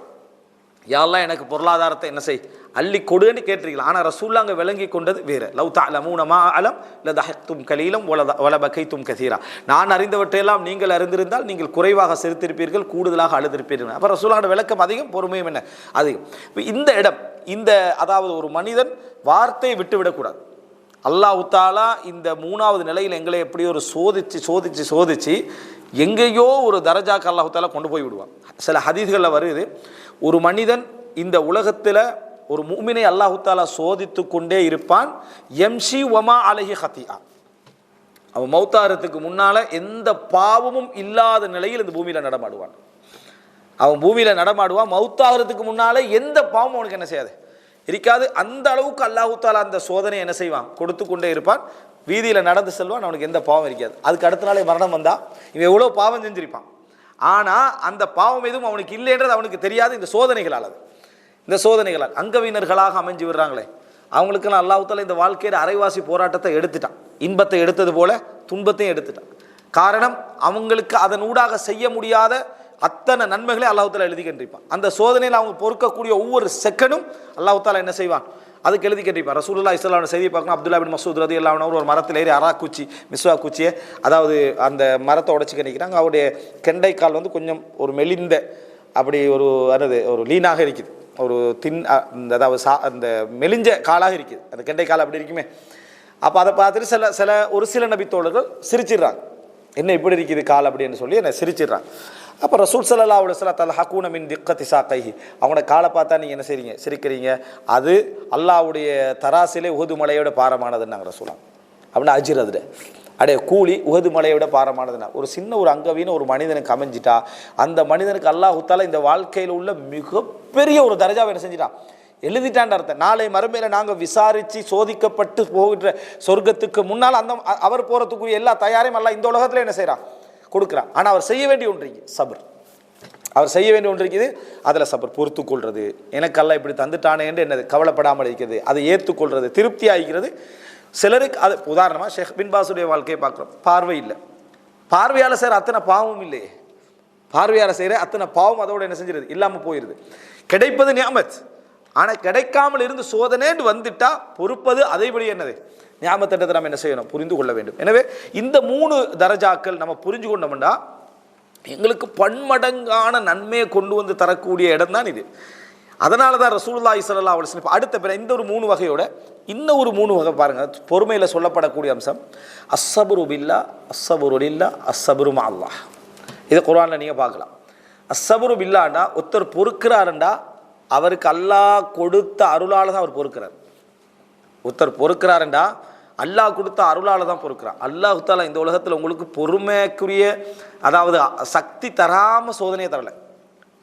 [SPEAKER 1] யா அல்லாஹ் எனக்கு பொருளாதாரத்தை என்ன செய், அள்ளி கொடுன்னு கேட்டிருக்கலாம். ஆனால் ரசூலுல்லாஹ் அங்கே விளங்கி கொண்டது வேறு. லவ் தஅலமூன மா அலம் லதஹக்தும் கலீலம் வலபகைத்தும் கஸீரா. நான் அறிந்தவற்றையெல்லாம் நீங்கள் அறிந்திருந்தால் நீங்கள் குறைவாக சிரித்திருப்பீர்கள், கூடுதலாக அழுதிருப்பீர்கள். அப்போ ரசூலுல்லாஹ்வோட விளக்கம் அதிகம், பொறுமையும் என்ன அதிகம். இப்போ இந்த இடம், அதாவது ஒரு மனிதன் வார்த்தையை விட்டுவிடக்கூடாது. அல்லாஹ் தஆலா இந்த 3வது நிலையில் எங்களை எப்படி ஒரு சோதிச்சு எங்கேயோ ஒரு தரஜாக்கு அல்லாஹ் தஆலா கொண்டு போய் விடுவான். சில ஹதீஸ்களில் வருது, ஒரு மனிதன் இந்த உலகத்தில் ஒரு முஃமினை அல்லாஹ் தஆலா சோதித்து கொண்டே இருப்பான். யம்ஷி வமா அலைஹி ஹத்தியா, அவன் மௌத்தாரத்துக்கு முன்னால் எந்த பாவமும் இல்லாத நிலையில் இந்த பூமியில் நடமாடுவான். அவன் பூமியில் நடமாடுவான், மௌத்தாகிறதுக்கு முன்னால் எந்த பாவமும் அவனுக்கு என்ன செய்யாது, இருக்காது. அந்த அளவுக்கு அல்லாஹ் தஆலா அந்த சோதனை என்ன செய்வான், கொடுத்து கொண்டே இருப்பான். வீதியில் நடந்து செல்வான், அவனுக்கு எந்த பாவம் இருக்காது. அதுக்கு அடுத்த நாளே மரணம் வந்தால் இவன் எவ்வளோ பாவம் செஞ்சிருப்பான், ஆனால் அந்த பாவம் எதுவும் அவனுக்கு இல்லைன்றது அவனுக்கு தெரியாது. இந்த சோதனைகளால் அங்கவீனர்களாக அமைஞ்சு விடுறாங்களே, அவங்களுக்கெல்லாம் அல்லாஹ் தஆலா இந்த வாழ்க்கையில் அரைவாசி போராட்டத்தை எடுத்துட்டான். இன்பத்தை எடுத்தது போல துன்பத்தையும் எடுத்துட்டான். காரணம், அவங்களுக்கு அதன் ஊடாக செய்ய முடியாத அத்தனை நன்மைகளை அல்லாஹ் தஆலா எழுதி கண்டிருப்பான். அந்த சோதனையில் அவங்க பொறுக்கக்கூடிய ஒவ்வொரு செகண்டும் அல்லாஹ் தஆலா என்ன செய்வான், அதுக்கு எழுதி கண்டிப்பான். ரசூலுல்லாஹி ஸல்லல்லாஹு அலைஹி செய்தி பார்க்கணும், அப்துல்லா பின் மஸ்ஊத் ரலியல்லாஹு அன்ஹு ஒரு மரத்தில் ஏறி அராக்குச்சி மிஸ்வா குச்சியை, அதாவது அந்த மரத்தை உடச்சி கண்டிக்கிறாங்க. அவருடைய கெண்டை கால் கொஞ்சம் ஒரு மெலிந்த, அப்படி ஒரு லீனாக இருக்குது, ஒரு அதாவது அந்த மெலிஞ்ச காலாக இருக்குது, அந்த கெண்டை கால் அப்படி இருக்குமே. அப்போ அதை பார்த்துட்டு ஒரு சில நபி தோழர்கள் சிரிச்சிடுறாங்க, என்ன இப்படி இருக்குது கால் அப்படின்னு சொல்லி என்ன சிரிச்சிடுறாங்க. அப்போ ரசூல் ஸல்லல்லாஹு அலைஹி வஸல்லம் தல்ஹகூன மின் திக்கத்தி சாக்கைஹி, அவங்களோட காலை பார்த்தா நீங்கள் என்ன செய்றீங்க, சிரிக்கிறீங்க, அது அல்லாஹ்வுடைய தராசிலே உஹது மலையோட பாரமானதுன்னாங்க ரசூலுல்லாஹ். அப்படின்னா அஜிர் அதுட கூலி உஹது மலையோட பாரமானதுன்னா, ஒரு சின்ன ஒரு அங்கவீன ஒரு மனிதனுக்கு அமைஞ்சிட்டா அந்த மனிதனுக்கு அல்லாஹ் தஆலா இந்த வாழ்க்கையில் உள்ள மிகப்பெரிய ஒரு தரஜாவை என்ன செஞ்சிட்டான், எழுதிட்டான் அர்த்தம். நாளை மறுமையில் நாங்கள் விசாரித்து சோதிக்கப்பட்டு போகின்ற சொர்க்கத்துக்கு முன்னால் அவர் போகிறதுக்குரிய எல்லா தயாரையும் அல்லாஹ் இந்த உலகத்தில் என்ன செய்கிறான், கொடுக்குறான். ஆனால் அவர் செய்ய வேண்டிய ஒன்றீங்க சபர். அவர் செய்ய வேண்டிய ஒன்று இருக்குது, அதில் சபர், பொறுத்து கொள்வது. எனக்கு அல்ல இப்படி தந்துட்டானே என்று என்னது கவலைப்படாமல் இருக்கிறது, அதை ஏற்றுக்கொள்வது, திருப்தி ஆகிறது. சிலருக்கு அது உதாரணமாக ஷேக் பின் பாஸுடைய வாழ்க்கையை பார்க்குறோம். பார்வை இல்லை, பார்வையால் செய்கிற அத்தனை பாவமும் இல்லையே, பார்வையால் செய்கிற அத்தனை பாவம் அதோடு என்ன செஞ்சிருது, இல்லாமல் போயிடுது. கிடைப்பது நியாமத், ஆனால் கிடைக்காமல் இருந்து சோதனைன்னு வந்துட்டா பொறுப்பது அதைபடி என்னது ஞாபகத்தை நம்ம என்ன செய்யணும், புரிந்து கொள்ள வேண்டும். எனவே இந்த 3 தரஜாக்கள் நம்ம புரிஞ்சு கொண்டோம்னா எங்களுக்கு பன்மடங்கான நன்மையை கொண்டு வந்து தரக்கூடிய இடம் தான் இது. அதனால தான் ரசூலுல்லாஹி ஸல்லல்லாஹு அலைஹி வஸல்லம் அடுத்த பிற இந்த ஒரு 3 வகையோட இன்னும் ஒரு 3 வகை பாருங்க, பொறுமையில் சொல்லப்படக்கூடிய அம்சம் அஸ்ஸபுரு பில்லா, அஸ்ஸபுரு லில்லா, அஸ்ஸபுரு மஅல்லாஹ். இதை குர்ஆனில் நீங்கள் பார்க்கலாம். அஸ்ஸபுரு பில்லாண்டா ஒருத்தர் பொறுக்கிறாருண்டா அவருக்கு அல்லாஹ் கொடுத்த அருளால் தான் அவர் பொறுக்கிறார். ஒருத்தர் பொறுக்கிறாருண்டா அல்லாஹ் கொடுத்த அருளால் தான் பொறுக்கிறார். அல்லாஹ் தஆலா இந்த உலகத்தில் உங்களுக்கு பொறுமைக்குரிய அதாவது சக்தி தராமல் சோதனையை தரலை.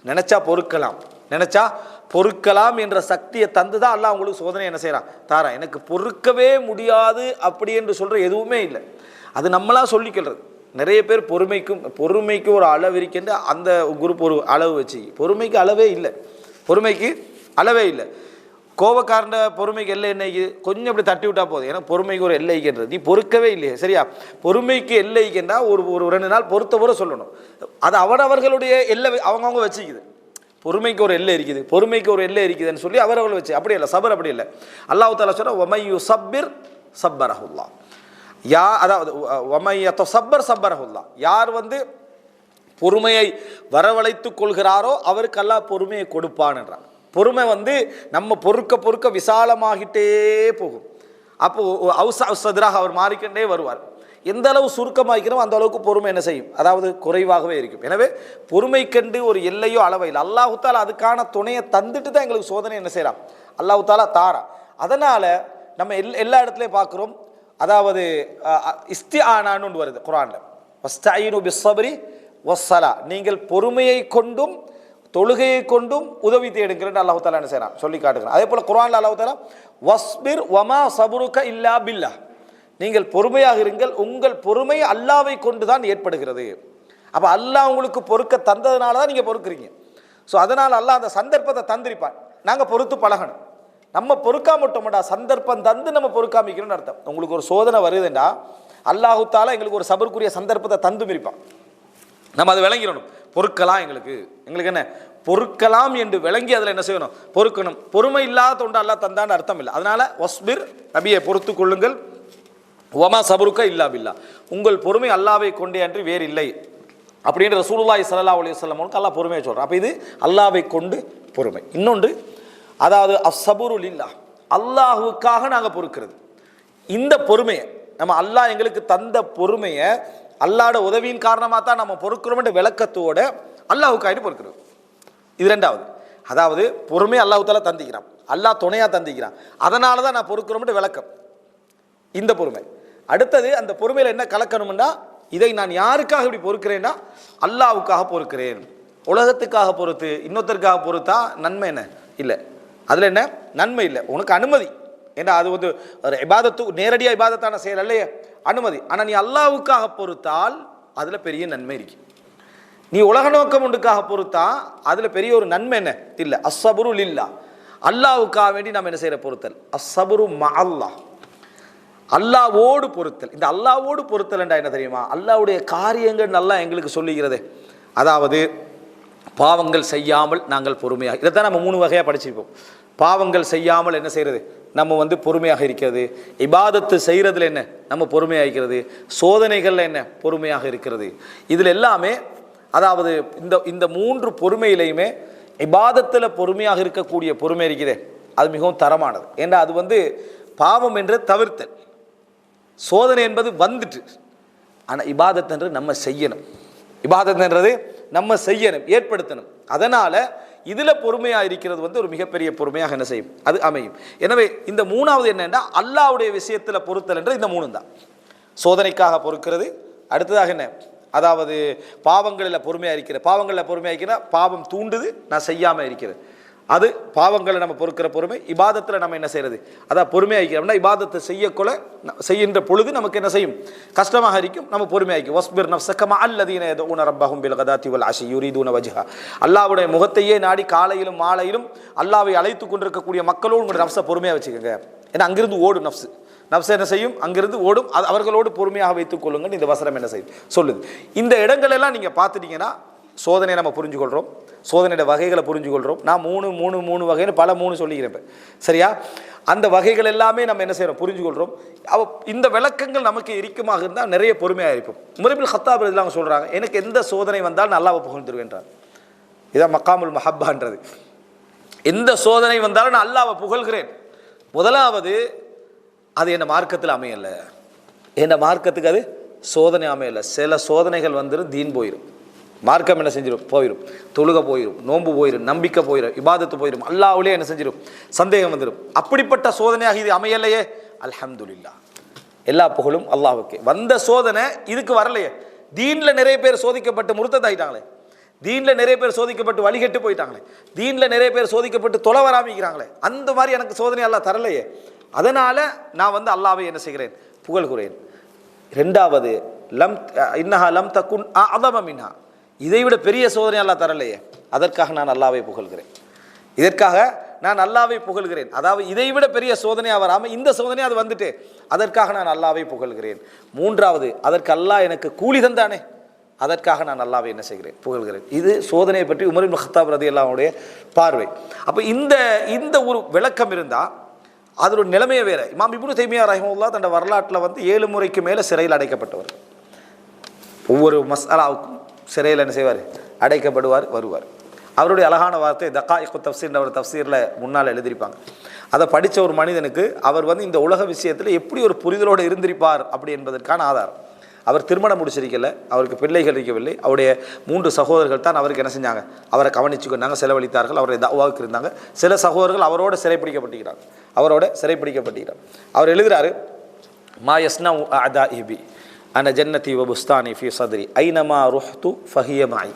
[SPEAKER 1] நினச்சா பொறுக்கலாம், நினச்சா பொறுக்கலாம் என்ற சக்தியை தந்து தான் அல்லாஹ் உங்களுக்கு சோதனை என்ன செய்கிறான், தாரா. எனக்கு பொறுக்கவே முடியாது அப்படி என்று சொல்கிற எதுவுமே இல்லை, அது நம்மளாக சொல்லிக்கிறது. நிறைய பேர் பொறுமைக்கு ஒரு அளவு இருக்கின்ற அந்த குரூப் ஒரு அளவு வச்சு, பொறுமைக்கு அளவே இல்லை, பொறுமைக்கு அளவே இல்லை. கோபக்காரண்ட பொறுமைக்கு எல்லை என்னைக்கு கொஞ்சம் அப்படி தட்டி விட்டா போதும், ஏன்னா பொறுமைக்கு ஒரு எல்லைக்கின்றது, நீ பொறுக்கவே இல்லையே சரியா. பொறுமைக்கு எல்லைக்குன்னா ஒரு 2 நாள் பொறுத்தவரை சொல்லணும், அது அவரவர்களுடைய எல்லை அவங்கவுங்க வச்சுக்குது. பொறுமைக்கு ஒரு எல்லை இருக்குது, பொறுமைக்கு ஒரு எல்லை இருக்குதுன்னு சொல்லி அவரவர்கள் வச்சு, அப்படி இல்லை சபர் அப்படி இல்லை. அல்லாஹ் தஆலா சொல்ற வமையு சப்பிர் சப்பரஹுல்லாஹ், அதாவது வமையத்தோ சப்பர் சப்பரஹுல்லாஹ், யார் பொறுமையை வரவழைத்துக் கொள்கிறாரோ அவருக்கு அல்லாஹ் பொறுமையை கொடுப்பான் என்றான். பொறுமை நம்ம பொறுக்க விசாலமாகிட்டே போகும். அப்போ சதுராக அவர் மாறிக்கொண்டே வருவார். எந்த அளவு சுருக்கமாக்கிறோம் அந்த அளவுக்கு பொறுமை என்ன செய்யும், அதாவது குறைவாகவே இருக்கும். எனவே பொறுமை கண்டு ஒரு எல்லையோ அளவை இல்லை. அல்லாஹ் தஆலா அதுக்கான துணையை தந்துட்டு தான் எங்களுக்கு சோதனை என்ன செய்யலாம், அல்லாஹ் தஆலா தாரா. அதனால நம்ம எல்லா இடத்துலையும் பார்க்குறோம், அதாவது இஸ்திஆனான்னு வருது குர்ஆன்ல, வஸ்தஈனு பிஸ்ஸப்ரி வஸ்ஸலா, நீங்கள் பொறுமையை கொண்டும் தொழுகையை கொண்டும் உதவி தேடுங்கிறது அல்லாஹ் தஆலா என்ன செய்யறான் சொல்லி காட்டுகிறான். அதே போல குர்ஆன்ல அல்லாஹ் தஆலா வஸ்பிர் வமா சபுருக இல்லா பில்லாஹ், நீங்கள் பொறுமையாக இருங்கள், உங்கள் பொறுமை அல்லாஹ்வை கொண்டு தான் ஏற்படுகிறது. அப்போ அல்லாஹ் உங்களுக்கு பொறுக்க தந்ததுனால தான் நீங்கள் பொறுக்கிறீங்க. ஸோ அதனால் அல்லாஹ் அந்த சந்தர்ப்பத்தை தந்திருப்பான், நாங்கள் பொறுத்து பழகணும். நம்ம பொறுக்காமட்டோம்டா சந்தர்ப்பம் தந்து நம்ம பொறுக்காமிக்கணும்னு அர்த்தம். உங்களுக்கு ஒரு சோதனை வருதுண்டா அல்லாஹ் தஆலா எங்களுக்கு ஒரு சபருக்குரிய சந்தர்ப்பத்தை தந்து இருப்பான், நம்ம அதை விளங்கிடணும். பொறுக்கலாம், எங்களுக்கு என்ன பொறுக்கலாம் என்று விளங்கி அதில் என்ன செய்யணும், பொறுக்கணும். பொறுமை இல்லாத தொண்டு அல்லாஹ் தந்தான்னு அர்த்தம் இல்லை. அதனால வஸ்பிர், நபியை பொறுத்து கொள்ளுங்கள், வமா சபருக்க இல்லா பில்லா, உங்கள் பொறுமை அல்லாஹ்வை கொண்டே அன்றி வேறு இல்லை அப்படின்ற ரசூலுல்லாஹி ஸல்லல்லாஹு அலைஹி வஸல்லம் அல்லாஹ் பொறுமையை சொல்கிறான். அப்போ இது அல்லாஹ்வை கொண்டு பொறுமை. இன்னொன்று அதாவது அஸ்ஸபுரு லில்லாஹ், அல்லாஹுக்காக நாங்கள் பொறுக்கிறது. இந்த பொறுமையை நம்ம அல்லாஹ் எங்களுக்கு தந்த பொறுமையை அல்லாஹ்வோட உதவியின் காரணமாக தான் நம்ம பொறுக்கிறோம்ன்ற விளக்கத்தோட அல்லாஹுக்காக பொறுக்கிறது. இது 2வது. அதாவது பொறுமை அல்லாஹ் தஆலா தந்திக்கிறான், அல்லாஹ் துணையாக தந்திக்கிறான், அதனால தான் நான் பொறுக்கிறோம்ன்ற விளக்கம் இந்த பொறுமை. அடுத்தது அந்த பொறுமையில் என்ன கலக்கணும்னா, இதை நான் யாருக்காக இப்படி பொறுக்கிறேன்னா அல்லாஹ்வுக்காக பொறுக்கிறேன். உலகத்துக்காக பொறுத்து இன்னொருத்தருக்காக பொறுத்தா நன்மை என்ன இல்லை, அதில் என்ன நன்மை இல்லை, உனக்கு அனுமதி. ஏன்னா அது ஒரு இபாதத்து, நேரடியாக இபாதத்தான செயல் இல்லையே, அனுமதி. ஆனால் நீ அல்லாஹ்வுக்காக பொறுத்தால் அதில் பெரிய நன்மை இருக்கு. நீ உலக நோக்கம் ஒன்றுக்காக பொறுத்தா அதில் பெரிய ஒரு நன்மை என்ன இல்லை. அஸ்ஸபுரு லில்லாஹ், அல்லாஹ்வுக்காக வேண்டி நாம் என்ன செய்கிற பொறுத்தல், அஸ்ஸபுரு மஅல்லாஹ், அல்லாஹ்வோடு பொறுத்தல். இந்த அல்லாஹ்வோடு பொறுத்தல் என்றா என்ன தெரியுமா, அல்லாஹ்வுடைய காரியங்கள் நல்லா எங்களுக்கு சொல்லுகிறதே. அதாவது பாவங்கள் செய்யாமல் நாங்கள் பொறுமையாக, இதைத்தான் நம்ம 3 வகையாக படிச்சிருப்போம். பாவங்கள் செய்யாமல் என்ன செய்கிறது, நம்ம பொறுமையாக இருக்கிறது. இபாதத்து செய்கிறதுல என்ன நம்ம பொறுமையாக இருக்கிறது. சோதனைகளில் என்ன பொறுமையாக இருக்கிறது. இதில் எல்லாமே அதாவது இந்த 3 பொறுமையிலையுமே இபாதத்தில் பொறுமையாக இருக்கக்கூடிய பொறுமை இருக்குதே அது மிகவும் தரமானது. ஏன்னா அது பாவம் என்று தவிர்த்தல், சோதனை என்பது வந்துட்டு, ஆனால் இபாதத் என்று நம்ம செய்யணும், இபாதத் என்றது நம்ம செய்யணும், ஏற்படுத்தணும். அதனால் இதில் பொறுமையாக இருக்கிறது ஒரு மிகப்பெரிய பொறுமையாக என்ன செய்யும், அது அமையும். எனவே இந்த 3வது என்னென்னா அல்லாஹ்வுடைய விஷயத்தில் பொறுத்தல் என்ற இந்த 3 தான். சோதனைக்காக பொறுக்கிறது, அடுத்ததாக என்ன, அதாவது பாவங்களில் பொறுமையாக இருக்கிற, பாவங்களில் பொறுமையாக இருக்கிற, பாவம் தூண்டுது நான் செய்யாமல் இருக்கிறது. அது பாவங்களை நம்ம பொறுக்கிற பொறுமை. இபாதத்தில் நம்ம என்ன செய்யறது, அதான் பொறுமையாக்கிறோம்னா இபாதத்தை செய்கின்ற பொழுது நமக்கு என்ன செய்யும், கஷ்டமாக இருக்கும், நம்ம பொறுமையாக்கி வஸ்பிர் நஃப்ஸக மஅல்லதீன யதுஊன ரப்பஹும் பில் கதாத்தி வல் அஷி யுரீதுன வஜ்ஹா. அல்லாஹ்வுடைய முகத்தையே நாடி காலையிலும் மாலையிலும் அல்லாஹ்வை அழைத்து கொண்டிருக்கக்கூடிய மக்களோடு உங்களுடைய நஃப்ஸை பொறுமையாக வச்சுக்கோங்க. ஏன்னா அங்கிருந்து ஓடும் நஃப்ஸ் என்ன செய்யும், அங்கிருந்து ஓடும். அது அவர்களோடு பொறுமையாக வைத்துக் கொள்ளுங்கன்னு இந்த வசனம் என்ன செய்யுது சொல்லுது. இந்த இடங்கள் எல்லாம் நீங்க பார்த்துட்டீங்கன்னா சோதனையை நம்ம புரிஞ்சுக்கொள்கிறோம், சோதனையோட வகைகளை புரிஞ்சுக்கொள்கிறோம். நான் மூணு வகைன்னு பல சொல்லிக்கிறேன் சரியா. அந்த வகைகள் எல்லாமே நம்ம என்ன செய்யறோம், புரிஞ்சுக்கொள்கிறோம். இந்த விளக்கங்கள் நமக்கு இறுக்கமாக இருந்தால் நிறைய பொறுமையாக இருப்போம். உமர் இப்னு கத்தாப் ரலியல்லாஹு அன்ஹு சொல்றாங்க, எனக்கு எந்த சோதனை வந்தாலும் அல்லாஹ்வை புகழ்ந்துருவேன்றார். இதான் மக்காமுல் மஹப்பான்றது. எந்த சோதனை வந்தாலும் நான் அல்லாஹ்வை புகழ்கிறேன். முதலாவது அது என்ன மார்க்கத்தில் அமையல, என்ன மார்க்கத்துக்கு அது சோதனை அமையல. சில சோதனைகள் வந்துடும், தீன் போயிடும், மார்க்கம் என்ன செஞ்சிடும், போயிடும், தொழுகை போயிடும், நோன்பு போயிடும், நம்பிக்கை போயிடும், இபாதத்து போயிடும், அல்லாஹ்வுலே என்ன செஞ்சிடும், சந்தேகம் வந்துடும். அப்படிப்பட்ட சோதனையாக இது அமையலையே, அல்ஹம்துலில்லாஹ், எல்லா புகழும் அல்லாஹ்வுக்கே. வந்த சோதனை இதுக்கு வரலையே. தீன்ல நிறைய பேர் சோதிக்கப்பட்டு முர்த்தத் ஆயிட்டாங்களே, தீன்ல நிறைய பேர் சோதிக்கப்பட்டு வழிகட்டு போயிட்டாங்களே, தீன்ல நிறைய பேர் சோதிக்கப்பட்டு தொலை வராமிக்கிறாங்களே, அந்த மாதிரி எனக்கு சோதனை அல்லாஹ் தரலையே. அதனால நான் அல்லாஹ்வை என்ன செய்கிறேன், புகழ்கிறேன். ரெண்டாவது இன்னஹா லம் தகுன் அஅதம மின்ஹா, இதைவிட பெரிய சோதனை அல்லாஹ் தரலையே, அதற்காக நான் அல்லாஹ்வை புகழ்கிறேன். இதற்காக நான் அல்லாஹ்வை புகழ்கிறேன். அதாவது இதைவிட பெரிய சோதனையாக வராமல் இந்த சோதனை அது வந்துட்டு, அதற்காக நான் அல்லாஹ்வை புகழ்கிறேன். மூன்றாவது, அதற்கு அல்லாஹ் எனக்கு கூலி தந்தானே, அதற்காக நான் அல்லாஹ்வை என்ன செய்கிறேன், புகழ்கிறேன். இது சோதனையை பற்றி உமர் இப்னு கத்தாப் ரலியல்லாஹு அன்ஹுடைய பார்வை. அப்போ இந்த ஒரு விளக்கம் இருந்தால் அதோட நிலைமையே வேற. இமாம் இப்னு தைமியா ரஹிமஹுல்லாஹ் தன் வரலாற்றில் 7 முறைக்கு மேலே சிறையில் அடைக்கப்பட்டவர். ஒவ்வொரு மஸ்அலாவுக்கும் சிறையில் என்ன செய்வார், அடைக்கப்படுவார், வருவார். அவருடைய அழகான வார்த்தை தகாயிக்கு தஃப்சீர் அவர் தஃப்சீரில் முன்னால் எழுதியிருப்பாங்க. அதை படித்த ஒரு மனிதனுக்கு அவர் இந்த உலக விஷயத்தில் எப்படி ஒரு புரிதலோடு இருந்திருப்பார் அப்படி என்பதற்கான ஆதாரம். அவர் திருமணம் முடிச்சிருக்கல, அவருக்கு பிள்ளைகள் இருக்கவில்லை. அவருடைய 3 சகோதரர்கள் தான் அவருக்கு என்ன செஞ்சாங்க, அவரை கவனிச்சுக்கொண்டாங்க, செலவழித்தார்கள், அவருடைய தவாவுக்கு இருந்தாங்க. சில சகோதரர்கள் அவரோட சிறைப்பிடிக்கப்பட்டிருக்கிறாங்க. அவர் எழுதுகிறாரு, மா யஸ்னா அஅதாஇ பி அன ஜன்னதி வ புஸ்தானி ஃபி சத்ரி ஐனமா ருஹ்து ஃபஹிய மஇ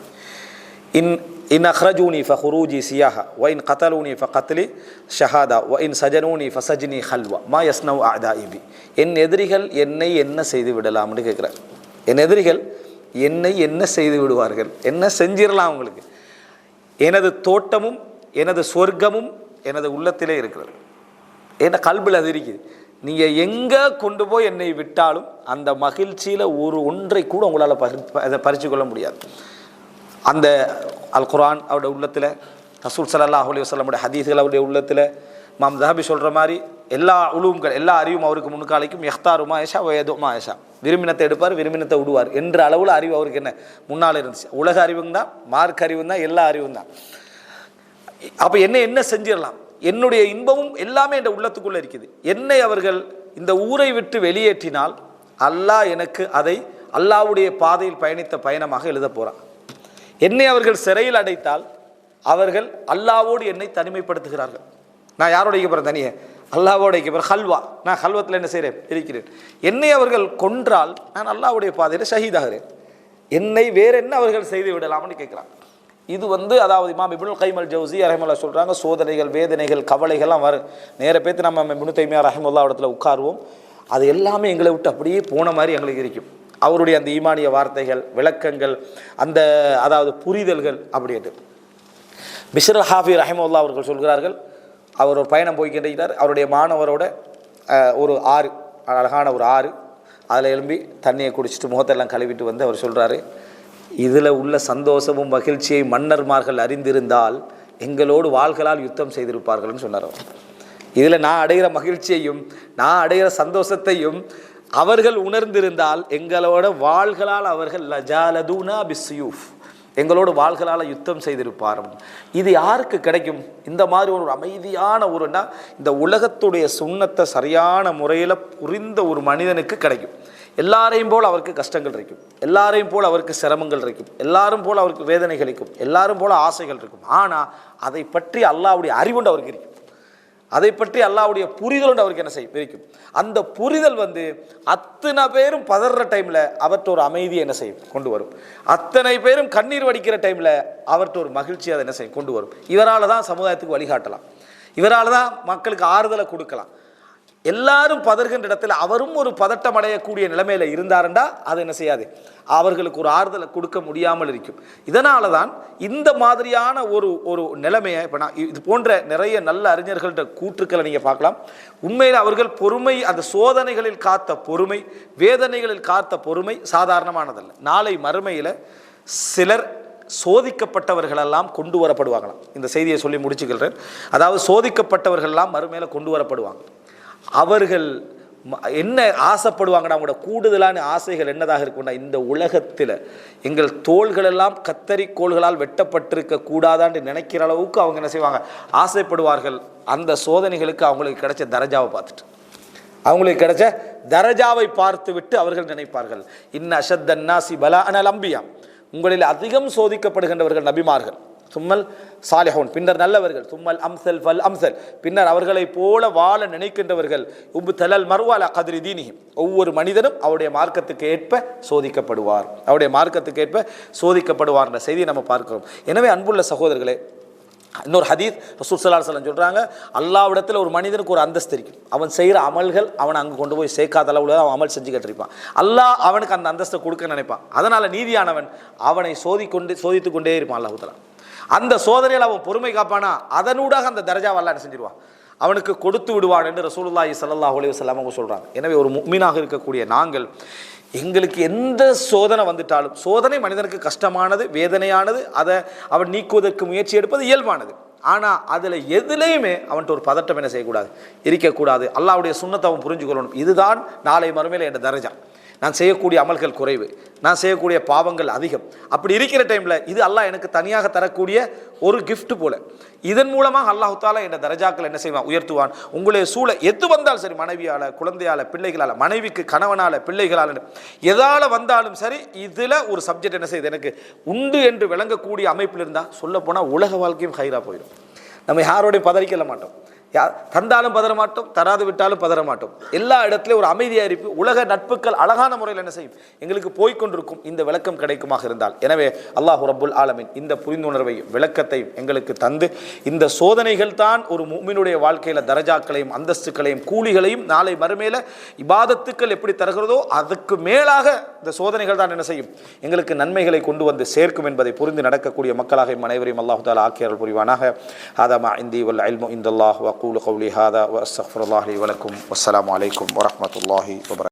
[SPEAKER 1] இன் அக்ரஜூனி ஃபஹுரூஜி சியாஹா வ இன் கதலூனி ஃபகத்லி ஷஹாதா வ இன் சஜனூனி ஃபசஜ்னி ஹல்வா மா யஸ்னா அஅதாஇ பி. என் எதிரிகள் என்னை என்ன செய்து விடலாம்னு கேட்குறார். என் எதிரிகள் என்னை என்ன செய்து விடுவார்கள், என்ன செஞ்சிடலாம் அவங்களுக்கு. எனது தோட்டமும் எனது சொர்க்கமும் எனது உள்ளத்திலே இருக்கிறது, என்ன கல்பில் அது இருக்குது. நீங்கள் எங்கே கொண்டு போய் என்னை விட்டாலும் அந்த மகிழ்ச்சியில் ஒன்றை கூட உங்களால் பறித்து கொள்ள முடியாது. அந்த அல் குர்ஆன் அவருடைய உள்ளத்தில், ரசூல் ஸல்லல்லாஹு அலைஹி வஸல்லம் ஹதீஸ்கள் அவருடைய உள்ளத்தில், இமாம் ஸஹபி சொல்கிற மாதிரி எல்லா உலூம்கள், எல்லா அறிவும் அவருக்கு முன்காலைக்கும் யஹ்தாரு மா யஷா வ யது மா யஷா, விரும்பினத்தை எடுப்பார், விரும்பினத்தை விடுவார் என்ற அளவில் அறிவு அவருக்கு என்ன முன்னால் இருந்துச்சு. உலக அறிவும் தான், மார்க் அறிவும் தான், எல்லா அறிவும் தான். அப்போ என்ன செஞ்சிடலாம், என்னுடைய இன்பமும் எல்லாமே என் உள்ளத்துக்குள்ளே இருக்குது. என்னை அவர்கள் இந்த ஊரை விட்டு வெளியேற்றினால் அல்லாஹ் எனக்கு அதை அல்லாஹ்வுடைய பாதையில் பயணித்த பயணமாக எழுத போகிறான். என்னை அவர்கள் சிறையில் அடைத்தால் அவர்கள் அல்லாஹ்வோடு என்னை தனிமைப்படுத்துகிறார்கள். நான் யாரோட இருக்க போகிறேன், தனியே அல்லாஹ்வோட இருக்க போகிறேன், ஹல்வா, நான் ஹல்வத்தில் என்ன செய்கிறேன், இருக்கிறேன். என்னை அவர்கள் கொன்றால் நான் அல்லாஹ்வுடைய பாதையில் ஷஹீதாகிறேன். என்னை வேற என்ன அவர்கள் செய்து விடலாம்னு கேட்குறாங்க. இது அதாவது இமாம் இப்னுல் கைம் அல் ஜௌஸி ரஹிமஹுல்லாஹ் சொல்கிறாங்க, சோதனைகள், வேதனைகள், கவலைகள்லாம் வரும். நேர பேத்து நம்ம இப்னு தைமியா ரஹிமஹுல்லாஹ் இடத்துல உட்காருவோம், அது எல்லாமே எங்களை விட்டு அப்படியே போன மாதிரி எங்களுக்கு இருக்கும். அவருடைய அந்த ஈமானிய வார்த்தைகள், விளக்கங்கள், அந்த அதாவது புரிதல்கள் அப்படின்ட்டு. பிஷ்ர் அல் ஹாஃபி ரஹிமஹுல்லாஹ் அவர்கள் சொல்கிறார்கள், அவர் ஒரு பயணம் போய்கின்றார். அவருடைய மாணவரோட ஒரு ஆறு, அழகான ஒரு ஆறு, அதில் எழும்பி தண்ணியை குடிச்சிட்டு முகத்தெல்லாம் கழுவிட்டு அவர் சொல்கிறாரு, இதில் உள்ள சந்தோஷமும் மகிழ்ச்சியை மன்னர்மார்கள் அறிந்திருந்தால் எங்களோடு வாள்களால் யுத்தம் செய்திருப்பார்கள்னு சொன்னார். இதில் நான் அடைகிற மகிழ்ச்சியையும் நான் அடைகிற சந்தோஷத்தையும் அவர்கள் உணர்ந்திருந்தால் எங்களோட வாள்களால் அவர்கள் லஜாலதுனா பிஸ்யூஃப், எங்களோடு வாள்களால் யுத்தம் செய்திருப்பார். இது யாருக்கு கிடைக்கும்? இந்த மாதிரி ஒரு அமைதியான ஒருனா இந்த உலகத்துடைய சுண்ணத்தை சரியான முறையில் புரிந்த ஒரு மனிதனுக்கு கிடைக்கும். எல்லாரையும் போல் அவருக்கு கஷ்டங்கள் இருக்கும், எல்லாரையும் போல் அவருக்கு சிரமங்கள் இருக்கும், எல்லாரும் போல் அவருக்கு வேதனைகள் இருக்கும், எல்லாரும் போல் ஆசைகள் இருக்கும். ஆனால் அதை பற்றி அல்லாஹ்வுடைய அறிவுண்டு அவருக்கு இருக்கும். அதை பற்றி அல்லாஹ்வுடைய புரிதல் அவருக்கு என்ன செய்யும் இருக்கும். அந்த புரிதல் அத்தனை பேரும் பதற டைமில் அவர்கிட்ட ஒரு அமைதியை என்ன செய்யும் கொண்டு வரும். அத்தனை பேரும் கண்ணீர் வடிக்கிற டைமில் அவர்கிட்ட ஒரு மகிழ்ச்சி அதை என்ன செய்யும் கொண்டு வரும். இவரால் தான் சமுதாயத்துக்கு வழிகாட்டலாம், இவரால் தான் மக்களுக்கு ஆறுதலை கொடுக்கலாம். எல்லாரும் பதறுகின்ற இடத்துல அவரும் ஒரு பதட்டம் அடையக்கூடிய நிலைமையில இருந்தாருண்டா அது என்ன செய்யாது, அவர்களுக்கு ஒரு ஆறுதலை கொடுக்க முடியாமல் இருக்கும். இதனால தான் இந்த மாதிரியான ஒரு நிலைமையை இப்போ நான் இது போன்ற நிறைய நல்ல அறிஞர்கள்ட்ட கூற்றுக்களை நீங்கள் பார்க்கலாம். உண்மையில் அவர்கள் பொறுமை, அந்த சோதனைகளில் காத்த பொறுமை, வேதனைகளில் காத்த பொறுமை சாதாரணமானதல்ல. நாளை மறுமையில் சிலர் சோதிக்கப்பட்டவர்களெல்லாம் கொண்டு வரப்படுவாங்களாம். இந்த செய்தியை சொல்லி முடிச்சுக்கிறேன். அதாவது சோதிக்கப்பட்டவர்கள்லாம் மறுமையில கொண்டு வரப்படுவாங்க. அவர்கள் என்ன ஆசைப்படுவாங்கன்னா, அவங்களோட கூடுதலான ஆசைகள் என்னதாக இருக்கும்னா, இந்த உலகத்தில் எங்கள் தோள்களெல்லாம் கத்தரிக்கோள்களால் வெட்டப்பட்டிருக்க கூடாதான்னு நினைக்கிற அளவுக்கு அவங்க என்ன செய்வாங்க, ஆசைப்படுவார்கள். அந்த சோதனைகளுக்கு அவங்களுக்கு கிடைச்ச தரஜாவை பார்த்துட்டு, அவங்களுக்கு கிடைச்ச தரஜாவை பார்த்து விட்டு அவர்கள் நினைப்பார்கள், இன்ன அஷத்தன்னாசி பலா அனல் அம்பியா, உங்களில் அதிகம் சோதிக்கப்படுகின்றவர்கள் நபிமார்கள், சும்மல் சாலிஹூன், பின்னர் நல்லவர்கள், சும்மல் அம்சல் ஃபல் அம்சல், பின்னர் அவர்களை போல வாழ நினைக்கின்றவர்கள், உபு தலல் மர்வால கதிரி தீனிஹிம், ஒவ்வொரு மனிதனும் அவருடைய மார்க்கத்துக்கு ஏற்ப சோதிக்கப்படுவார், அவருடைய மார்க்கத்துக்கு ஏற்ப சோதிக்கப்படுவார் என்ற செய்தியை நம்ம பார்க்கிறோம். எனவே அன்புள்ள சகோதரர்களே, இன்னொரு ஹதீஸ் ரசூல் ஸல்லல்லாஹு அலைஹி வஸல்லம் சொல்கிறாங்க, அல்லாஹ்விடத்தில் ஒரு மனிதனுக்கு ஒரு அந்தஸ்து இருக்கும், அவன் செய்கிற அமல்கள் அவனை அங்கே கொண்டு போய் சேர்க்காத அளவில் அவன் அமல் செஞ்சுக்கிட்டு இருப்பான். அல்லாஹ் அவனுக்கு அந்த அந்தஸ்தை கொடுக்க நினைப்பான். அதனால் நீதியானவன் அவனை சோதித்து கொண்டே இருப்பான். அல்லாஹ் தஆலா அந்த சோதனையில் அவன் பொறுமை காப்பானா, அதனூடாக அந்த தரஜாவை அல்லாஹ் என்ன செஞ்சிருவான், அவனுக்கு கொடுத்து விடுவான் என்று ரசூலுல்லாஹி ஸல்லல்லாஹு அலைஹி வஸல்லம் அவங்க சொல்கிறாங்க. எனவே ஒரு முஃமினாக இருக்கக்கூடிய நாங்கள், எங்களுக்கு எந்த சோதனை வந்துட்டாலும், சோதனை மனிதனுக்கு கஷ்டமானது, வேதனையானது, அதை அவன் நீக்குவதற்கு முயற்சி எடுப்பது இயல்பானது. ஆனால் அதில் எதுலேயுமே அவன்கிட்ட ஒரு பதட்டம் என்ன செய்யக்கூடாது, இருக்கக்கூடாது. அல்லாஹ்வுடைய சுன்னத்தை அவன் புரிஞ்சுக்கொள்ளணும். இதுதான் நாளை மறுமையில் என்ற தரஜா. நான் செய்யக்கூடிய அமல்கள் குறைவு, நான் செய்யக்கூடிய பாவங்கள் அதிகம். அப்படி இருக்கிற டைமில் இது அல்லாஹ் எனக்கு தனியாக தரக்கூடிய ஒரு கிஃப்ட் போல. இதன் மூலமாக அல்லாஹ் தஆலா என்ற தரஜாக்கள் என்ன செய்வான், உயர்த்துவான். உங்களுடைய சூழ எது வந்தாலும் சரி, மனைவியால், குழந்தையால், பிள்ளைகளால், மனைவிக்கு கணவனால், பிள்ளைகளால், எதால் வந்தாலும் சரி, இதில் ஒரு சப்ஜெக்ட் என்ன செய்யுது எனக்கு உண்டு என்று விளங்கக்கூடிய அமைப்பில் இருந்தால், சொல்லப்போனால் உலக வாழ்க்கையும் ஹைராக போயிடும். நம்ம யாரோடையும் பதறிக்கல மாட்டோம், தந்தாலும் பதற மாட்டோம், தராது விட்டாலும் பதற மாட்டோம். எல்லா இடத்துலையும் ஒரு அமைதியாக இருப்பு, உலக நட்புகள் அழகான முறையில் என்ன செய்யும், எங்களுக்கு போய்கொண்டிருக்கும். இந்த விளக்கம் கிடைக்குமாக இருந்தால், எனவே அல்லாஹ் ரப்புல் ஆலமீன் இந்த புரிந்துணர்வையும் விளக்கத்தையும் எங்களுக்கு தந்து, இந்த சோதனைகள் தான் ஒரு முஃமினுடைய வாழ்க்கையில் தரஜாக்களையும் அந்தஸ்துக்களையும் கூலிகளையும் நாளை மறுமையில் இபாதத்துக்கள் எப்படி தருகிறதோ அதுக்கு மேலாக இந்த சோதனைகள் தான் என்ன செய்யும், எங்களுக்கு நன்மைகளை கொண்டு வந்து சேர்க்கும் என்பதை புரிந்து நடக்கக்கூடிய மக்களாக அனைவரையும் அல்லாஹ் தஆலா ஆக்கியருள் புரிவானாக. ஹாதா மா இன்தி வல் இல்மு இன்தல்லாஹ். أقول قولي هذا وأستغفر الله لي ولكم والسلام عليكم ورحمة الله وبركاته.